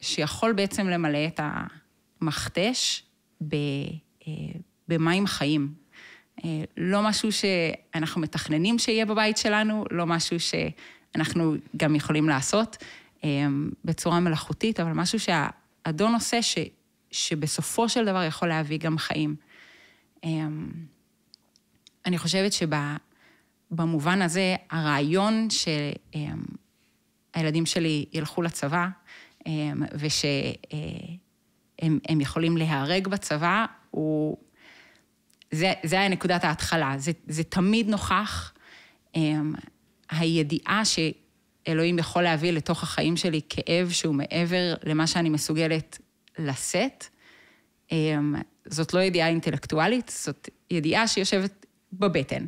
Speaker 5: שיכול בעצם למלא את המכתש במים חיים. לא משהו שאנחנו מתכננים שיהיה בבית שלנו, לא משהו שאנחנו גם יכולים לעשות בצורה מלאכותית, אבל משהו שהאדון עושה שבסופו של דבר יכול להביא גם חיים. אני חושבת שבמובן הזה, הרעיון שהילדים שלי ילכו לצבא, ושהם יכולים להיהרג בצבא, זה היה נקודת ההתחלה. זה תמיד נוכח, הידיעה שאלוהים יכול להביא לתוך החיים שלי כאב שהוא מעבר למה שאני מסוגלת לשאת. זאת לא ידיעה אינטלקטואלית, זאת ידיעה שיושבת בבטן.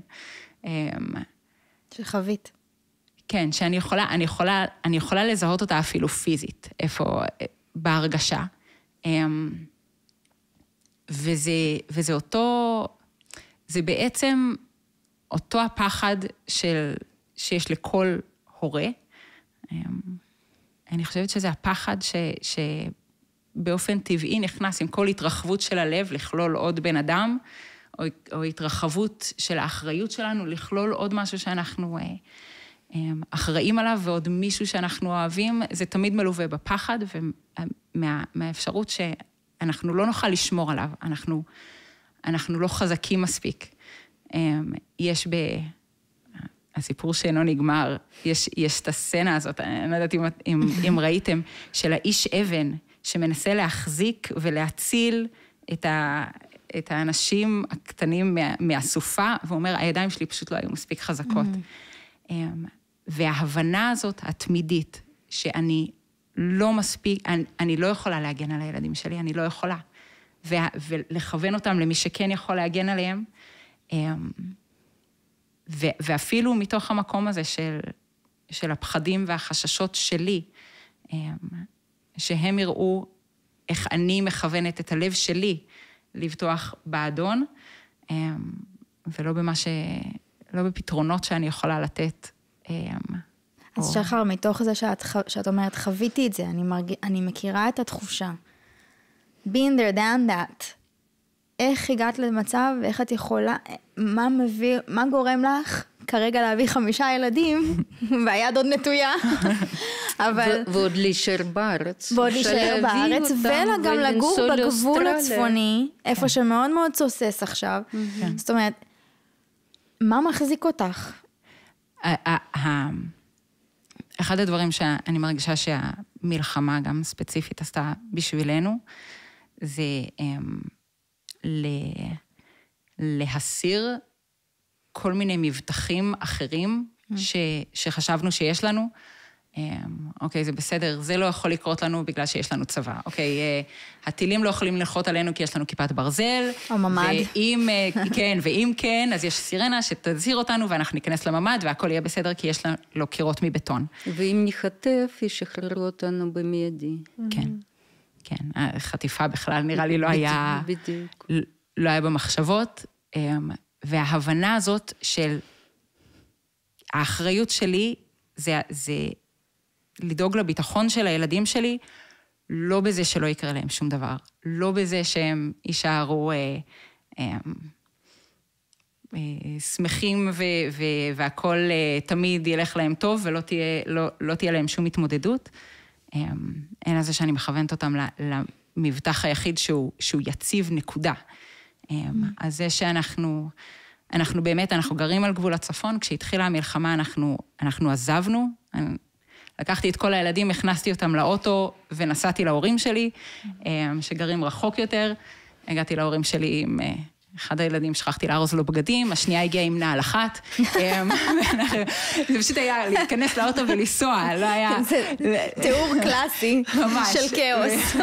Speaker 1: שחווית.
Speaker 5: כן, שאני יכולה לזהות אותה אפילו פיזית, איפה, בהרגשה. וזה אותו, זה בעצם אותו הפחד שיש לכל הורה. אני חושבת שזה הפחד שבאופן טבעי נכנס עם כל התרחבות של הלב, לכלול עוד בן אדם, או התרחבות של האחריות שלנו, לכלול עוד משהו שאנחנו אחראים עליו, ועוד מישהו שאנחנו אוהבים, זה תמיד מלווה בפחד, ומהאפשרות שאנחנו לא נוכל לשמור עליו, אנחנו לא חזקים מספיק. יש הסיפור שאינו נגמר, יש את הסצנה הזאת, אני לא יודעת אם ראיתם, של האיש אבן, שמנסה להחזיק ולהציל את האנשים הקטנים מהסופה, ואומר, הידיים שלי פשוט לא היו מספיק חזקות. וההבנה הזאת התמידית, שאני לא מספיק, אני לא יכולה להגן על הילדים שלי, אני לא יכולה. ולכוון אותם למי שכן יכול להגן עליהם, ואפילו מתוך המקום הזה של הפחדים והחששות שלי, שהם יראו איך אני מכוונת את הלב שלי לבטוח באדון, ולא לא בפתרונות שאני יכולה לתת.
Speaker 1: אז שחר, מתוך זה שאת אומרת, חוויתי את זה, אני מכירה את התחושה. Been there, done that. איך הגעת למצב, ואיך את יכולה, מה גורם לך כרגע להביא 5 ילדים, והיד עוד נטויה, אבל...
Speaker 3: ועוד להישאר בארץ.
Speaker 1: ועוד להישאר בארץ, וגם לגור בגבול הצפוני, איפה שמאוד מאוד צוסס עכשיו. זאת אומרת, מה מחזיק אותך?
Speaker 5: אחד הדברים שאני מרגישה שהמלחמה גם ספציפית עשתה בשבילנו, זה להסיר כל מיני מבטחים אחרים שחשבנו שיש לנו. אוקיי, זה בסדר, זה לא יכול לקרות לנו בגלל שיש לנו צבא. אוקיי, הטילים לא יכולים ללחוט עלינו כי יש לנו כיפת ברזל.
Speaker 1: או ממד.
Speaker 5: ואם כן, אז יש סירנה שתזהיר אותנו ואנחנו ניכנס לממד והכל יהיה בסדר כי יש לו קירות מבטון.
Speaker 3: ואם נחטף, ישחררו אותנו במיידי.
Speaker 5: כן, כן. החטיפה בכלל נראה לי לא היה במחשבות. וההבנה הזאת של האחריות שלי זה לדאוג לביטחון של הילדים שלי, לא בזה שלא יקרה להם שום דבר, לא בזה שהם יישארו שמחים והכל תמיד ילך להם טוב, ולא תהיה להם שום התמודדות, אלא זה שאני מכוונת אותם למבטח היחיד שהוא יציב נקודה. אז זה שאנחנו באמת, אנחנו גרים על גבול הצפון, כשהתחילה המלחמה אנחנו עזבנו, לקחתי את כל הילדים, הכנסתי אותם לאוטו ונסעתי להורים שלי, שגרים רחוק יותר. הגעתי להורים שלי עם אחד הילדים, שכחתי לארוז לו בגדים, השנייה הגיעה עם נעל אחת. זה פשוט היה להיכנס לאוטו ולנסוע, לא היה...
Speaker 1: זה תיאור קלאסי של כאוס.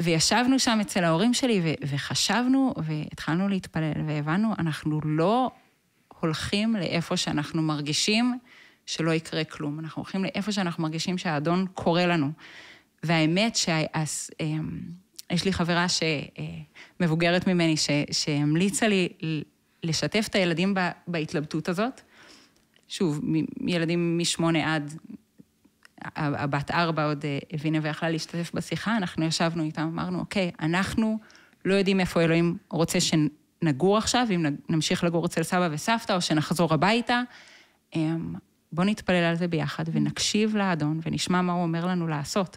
Speaker 5: וישבנו שם אצל ההורים שלי וחשבנו והתחלנו להתפלל והבנו, אנחנו לא הולכים לאיפה שאנחנו מרגישים שלא יקרה כלום. אנחנו הולכים לאיפה שאנחנו מרגישים שהאדון קורא לנו. והאמת יש לי חברה שמבוגרת ממני, שהמליצה לי לשתף את הילדים בהתלבטות הזאת. שוב, ילדים מ8 עד, הבת 4 עוד הבינה ויכלה להשתתף בשיחה, אנחנו ישבנו איתם, אמרנו, אוקיי, אנחנו לא יודעים איפה אלוהים רוצה שנגור עכשיו, אם נמשיך לגור אצל סבא וסבתא, או שנחזור הביתה, בוא נתפלל על זה ביחד, ונקשיב לאדון, ונשמע מה הוא אומר לנו לעשות.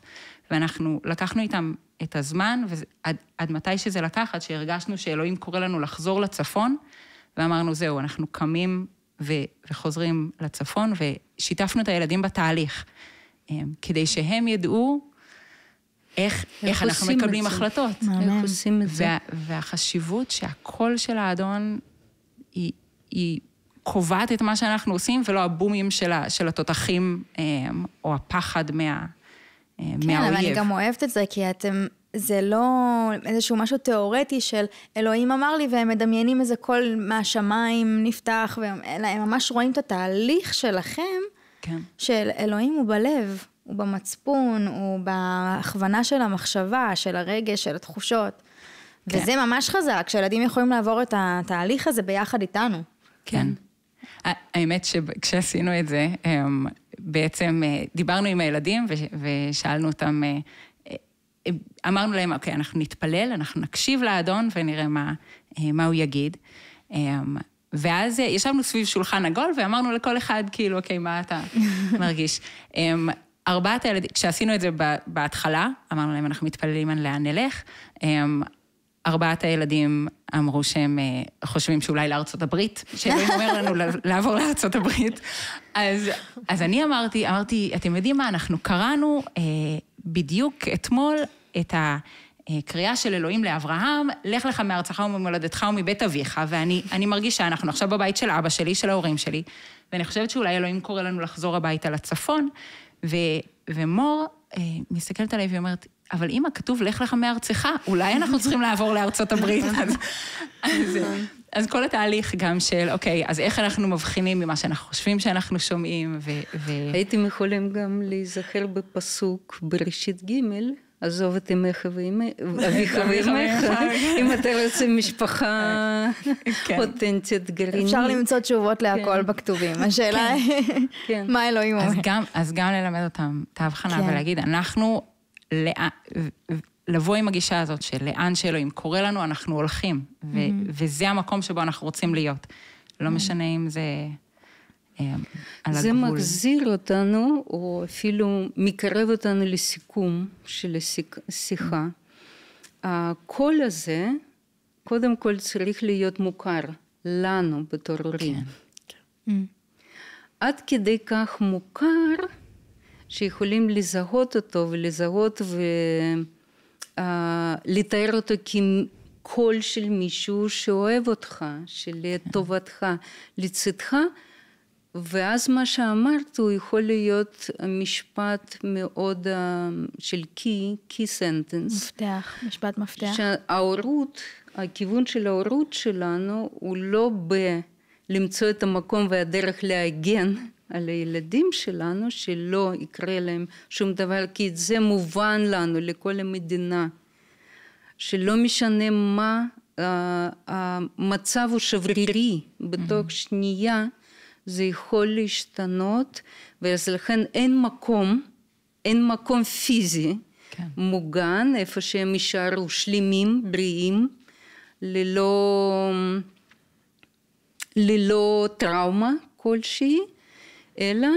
Speaker 5: ואנחנו לקחנו איתם את הזמן, ועד מתי שזה לקח, עד שהרגשנו שאלוהים קורא לנו לחזור לצפון, ואמרנו, זהו, אנחנו קמים וחוזרים לצפון, ושיתפנו את הילדים בתהליך, כדי שהם ידעו איך אנחנו מקבלים החלטות.
Speaker 3: איך עושים את זה.
Speaker 5: והחשיבות שהקול של האדון היא קובעת את מה שאנחנו עושים, ולא הבומים של התותחים, או הפחד מהאויב.
Speaker 1: כן, אבל אני גם אוהבת את זה, כי זה לא איזשהו משהו תיאורטי של אלוהים אמר לי, והם מדמיינים איזה קול מהשמיים נפתח, אלא הם ממש רואים את התהליך שלכם,
Speaker 5: כן.
Speaker 1: של אלוהים הוא בלב, הוא במצפון, הוא בהכוונה של המחשבה, של הרגש, של התחושות. כן. וזה ממש חזק, שילדים יכולים לעבור את התהליך הזה ביחד איתנו.
Speaker 5: כן. האמת שכשעשינו את זה, בעצם דיברנו עם הילדים ושאלנו אותם, אמרנו להם, אוקיי, אנחנו נתפלל, אנחנו נקשיב לאדון ונראה מה הוא יגיד. ואז ישבנו סביב שולחן עגול ואמרנו לכל אחד, כאילו, אוקיי, מה אתה מרגיש? 4 הילדים, כשעשינו את זה בהתחלה, אמרנו להם, אנחנו מתפללים על לאן נלך. 4 הילדים אמרו שהם חושבים שאולי לארצות הברית, שאלוהים אומר לנו לעבור לארצות הברית. אז אני אמרתי, אתם יודעים מה, אנחנו קראנו בדיוק אתמול את הקריאה של אלוהים לאברהם, לך לך מארצך וממולדתך ומבית אביך, ואני מרגישה, אנחנו עכשיו בבית של אבא שלי, של ההורים שלי, ואני חושבת שאולי אלוהים קורא לנו לחזור הביתה לצפון, ומור מסתכלת עליי ואומרת, אבל אמא, כתוב, לך לך מארצך, אולי אנחנו צריכים לעבור לארצות הברית. אז כל התהליך גם של, אוקיי, אז איך אנחנו מבחינים ממה שאנחנו חושבים שאנחנו שומעים,
Speaker 3: הייתם יכולים גם להיזכר בפסוק בראשית ג' עזוב את אמך ואביך ואמך, אם אתה רוצה משפחה אותנטית גרעינית.
Speaker 1: אפשר למצוא תשובות להכל בכתובים. השאלה היא, מה אלוהים אומר?
Speaker 5: אז גם ללמד אותם את ההבחנה ולהגיד, אנחנו לבוא עם הגישה הזאת של לאן שאלוהים קורא לנו, אנחנו הולכים, וזה המקום שבו אנחנו רוצים להיות. לא משנה אם זה על הגבול.
Speaker 3: זה מחזיר אותנו, או אפילו מקרב אותנו לסיכום של השיחה. הקול הזה, קודם כל צריך להיות מוכר לנו בתור הורים. עד כדי כך מוכר, שיכולים לזהות אותו ולזהות ולתאר אותו כקול של מישהו שאוהב אותך, שלטובתך, לצדך, ואז מה שאמרת הוא יכול להיות משפט מאוד של key sentence.
Speaker 1: מפתח, משפט מפתח.
Speaker 3: שההורות, הכיוון של ההורות שלנו הוא לא בלמצוא את המקום והדרך להגן על הילדים שלנו, שלא יקרה להם שום דבר, כי את זה מובן לנו, לכל המדינה, שלא משנה מה, המצב הוא שברירי, בתוך שנייה, זה יכול להשתנות, ואז לכן אין מקום פיזי, מוגן, איפה שהם יישארו שלמים, בריאים, ללא טראומה כלשהי, אלא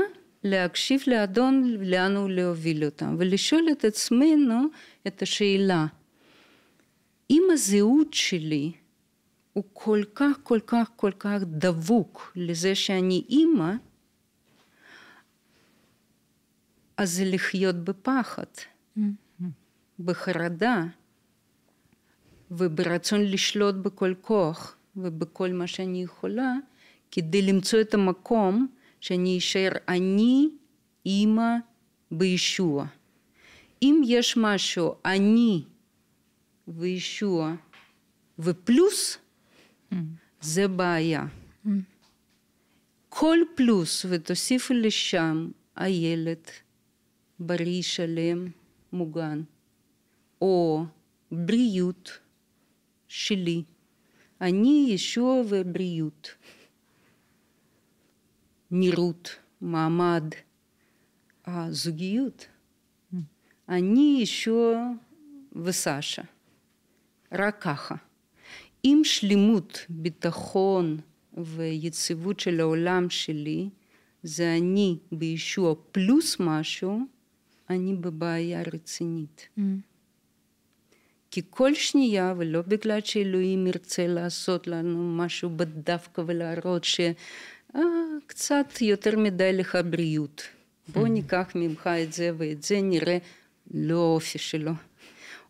Speaker 3: להקשיב לאדון לאן הוא להוביל אותם, ולשאול את עצמנו את השאלה, אם הזהות שלי הוא כל כך דבוק לזה שאני אימא, אז זה לחיות בפחד, בחרדה, וברצון לשלוט בכל כוח, ובכל מה שאני יכולה, כדי למצוא את המקום, שאני אשאר אני אימא בישוע. אם יש משהו אני וישוע ופלוס, זה בעיה. כל פלוס ותוסיפו לשם הילד בריא שלם מוגן, או בריאות שלי, אני ישוע ובריאות, נראות, מעמד, הזוגיות, אני ישוע וסשה, רק ככה. עם שלמות, ביטחון ויציבות של העולם שלי, זה אני בישוע פלוס משהו, אני בבעיה רצינית. כי כל שנייה, ולא בגלל שאלוהים ירצה לעשות לנו משהו בדווקא ולהראות קצת יותר מדי לך בריאות. בוא ניקח ממך את זה ואת זה נראה לא אופי שלו.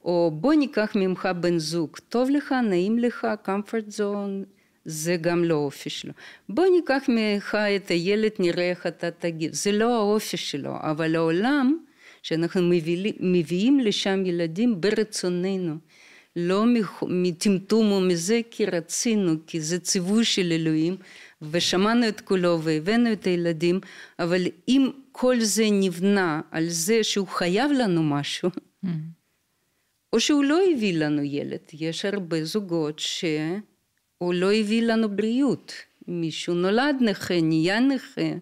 Speaker 3: או בוא ניקח ממך בן זוג, טוב לך, נעים לך, comfort zone, זה גם לא האופי שלו. בוא ניקח ממך את הילד, נראה איך אתה תגיב. זה לא האופי שלו, אבל העולם שאנחנו מביאים לשם ילדים ברצוננו, לא מטמטום או מזה כי רצינו, כי זה ציווי של אלוהים, ושמענו את כולו והבאנו את הילדים, אבל אם כל זה נבנה על זה שהוא חייב לנו משהו, או שהוא לא הביא לנו ילד, יש הרבה זוגות שהוא לא הביא לנו בריאות, מישהו נולד נכה, נהיה נכה,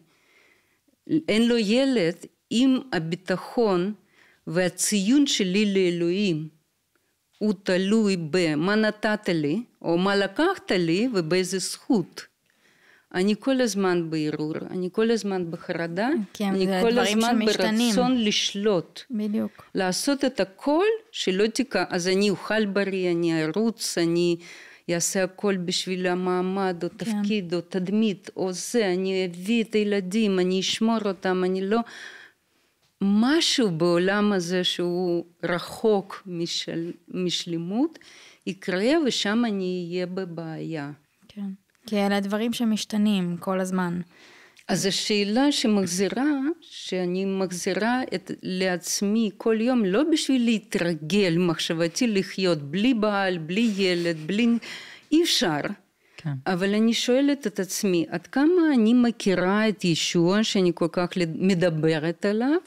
Speaker 3: אין לו ילד, אם הביטחון והציון שלי לאלוהים הוא תלוי במה נתת לי, או מה לקחת לי ובאיזה זכות. אני כל הזמן בערעור, אני כל הזמן בחרדה, אני כל הזמן ברצון לשלוט.
Speaker 1: בדיוק.
Speaker 3: לעשות את הכל שלא תיקח, אז אני אוכל בריא, אני ארוץ, אני אעשה הכל בשביל המעמד או תפקיד או תדמית או זה, אני אביא את הילדים, אני אשמור אותם, אני לא... משהו בעולם הזה שהוא רחוק משלמות יקרה ושם אני אהיה בבעיה.
Speaker 1: כן. כי אלה דברים שמשתנים כל הזמן.
Speaker 3: אז השאלה שמחזירה, שאני מחזירה לעצמי כל יום, לא בשביל להתרגל מחשבתי לחיות בלי בעל, בלי ילד, בלי... אי אפשר. כן. אבל אני שואלת את עצמי, עד כמה אני מכירה את ישוע שאני כל כך מדברת עליו,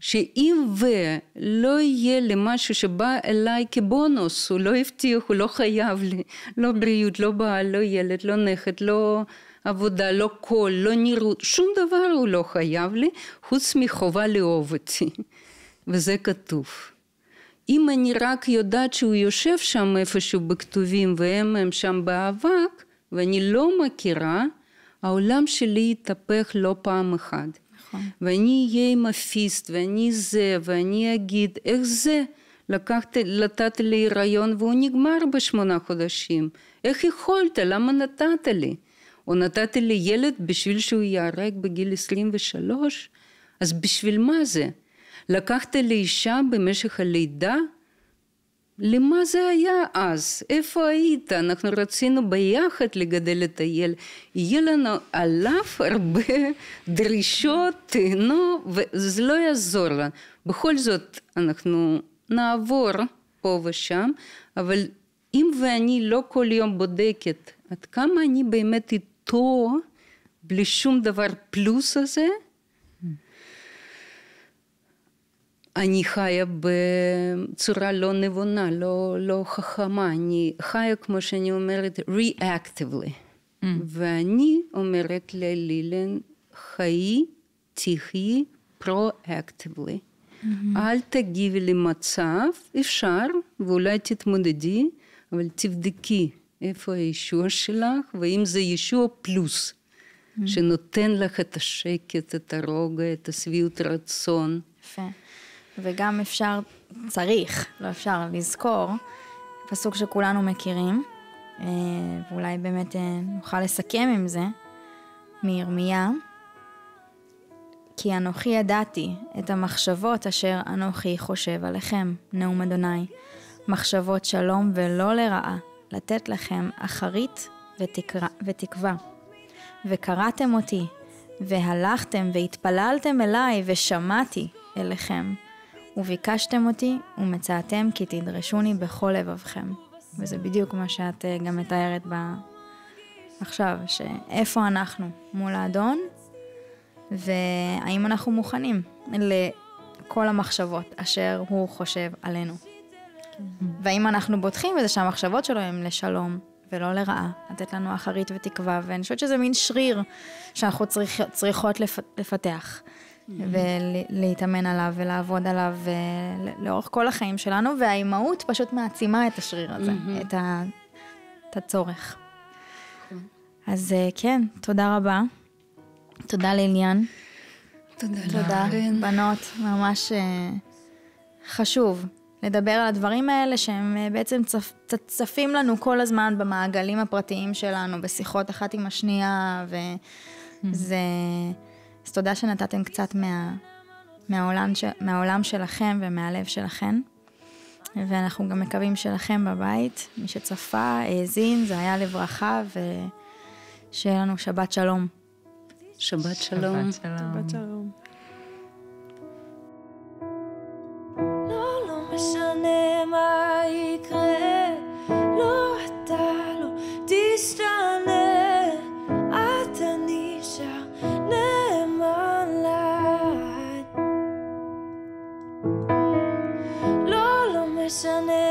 Speaker 3: שאם ולא יהיה לי משהו שבא אליי כבונוס, הוא לא הבטיח, הוא לא חייב לי, לא בריאות, לא בעל, לא ילד, לא נכד, לא עבודה, לא קול, לא נראות, שום דבר הוא לא חייב לי, חוץ מחובה לאהוב אותי, וזה כתוב. אם אני רק יודעת שהוא יושב שם איפשהו בכתובים, והם שם באבק, ואני לא מכירה, העולם שלי יתהפך לא פעם אחת. ואני אהיה עם הפיסט, ואני זה, ואני אגיד, איך זה? נתת לי הריון והוא נגמר ב8 חודשים. איך יכולת? למה נתת לי? או נתת לי ילד בשביל שהוא יהרג בגיל 23? אז בשביל מה זה? לקחת לי אישה במשך הלידה? למה זה היה אז? איפה היית? אנחנו רצינו ביחד לגדל את הילד. יהיה לנו עליו הרבה דרישות, וזה לא יעזור לנו. בכל זאת אנחנו נעבור פה ושם, אבל אם ואני לא כל יום בודקת עד כמה אני באמת איתו, בלי שום דבר פלוס הזה, אני חיה בצורה לא נבונה, לא חכמה, אני חיה כמו שאני אומרת reactively, ואני אומרת ללילן, חיי, תחי proactively, אל תגיבי למצב, אפשר, ואולי תתמודדי, אבל תבדקי איפה הישוע שלך, ואם זה ישוע פלוס, שנותן לך את השקט, את הרוגע, את השביעות רצון.
Speaker 1: יפה. וגם אפשר, צריך, לא אפשר לזכור, פסוק שכולנו מכירים, ואולי באמת נוכל לסכם עם זה, מירמיה, כי אנוכי ידעתי את המחשבות אשר אנוכי חושב עליכם, נאום אדוני, מחשבות שלום ולא לרעה, לתת לכם אחרית ותקווה. וקראתם אותי, והלכתם והתפללתם אליי ושמעתי אליכם. וביקשתם אותי ומצאתם כי תדרשוני בכל לבבכם. וזה בדיוק מה שאת גם מתארת עכשיו, שאיפה אנחנו מול האדון, והאם אנחנו מוכנים לכל המחשבות אשר הוא חושב עלינו. והאם אנחנו בוטחים בזה שהמחשבות שלו הן לשלום ולא לרעה, לתת לנו אחרית ותקווה, ואני חושבת שזה מין שריר שאנחנו צריכות לפתח, ולהתאמן עליו ולעבוד עליו לאורך כל החיים שלנו, והאימהות פשוט מעצימה את השריר הזה, את הצורך. אז כן, תודה רבה. תודה ליליאן. תודה, בנות, ממש חשוב לדבר על הדברים האלה שהם בעצם צפים לנו כל הזמן במעגלים הפרטיים שלנו, בשיחות אחת עם השנייה, אז תודה שנתתם קצת מהעולם שלכם ומהלב שלכם, ואנחנו גם מקווים שלכם בבית, מי שצפה, האזין, זה היה לברכה, ושיהיה לנו שבת שלום.
Speaker 3: שבת שלום.
Speaker 4: שבת שלום.
Speaker 2: לא משנה מה יקרה, לא אתה לא תשתנה, אתה נשאר נאמן לי. לא משנה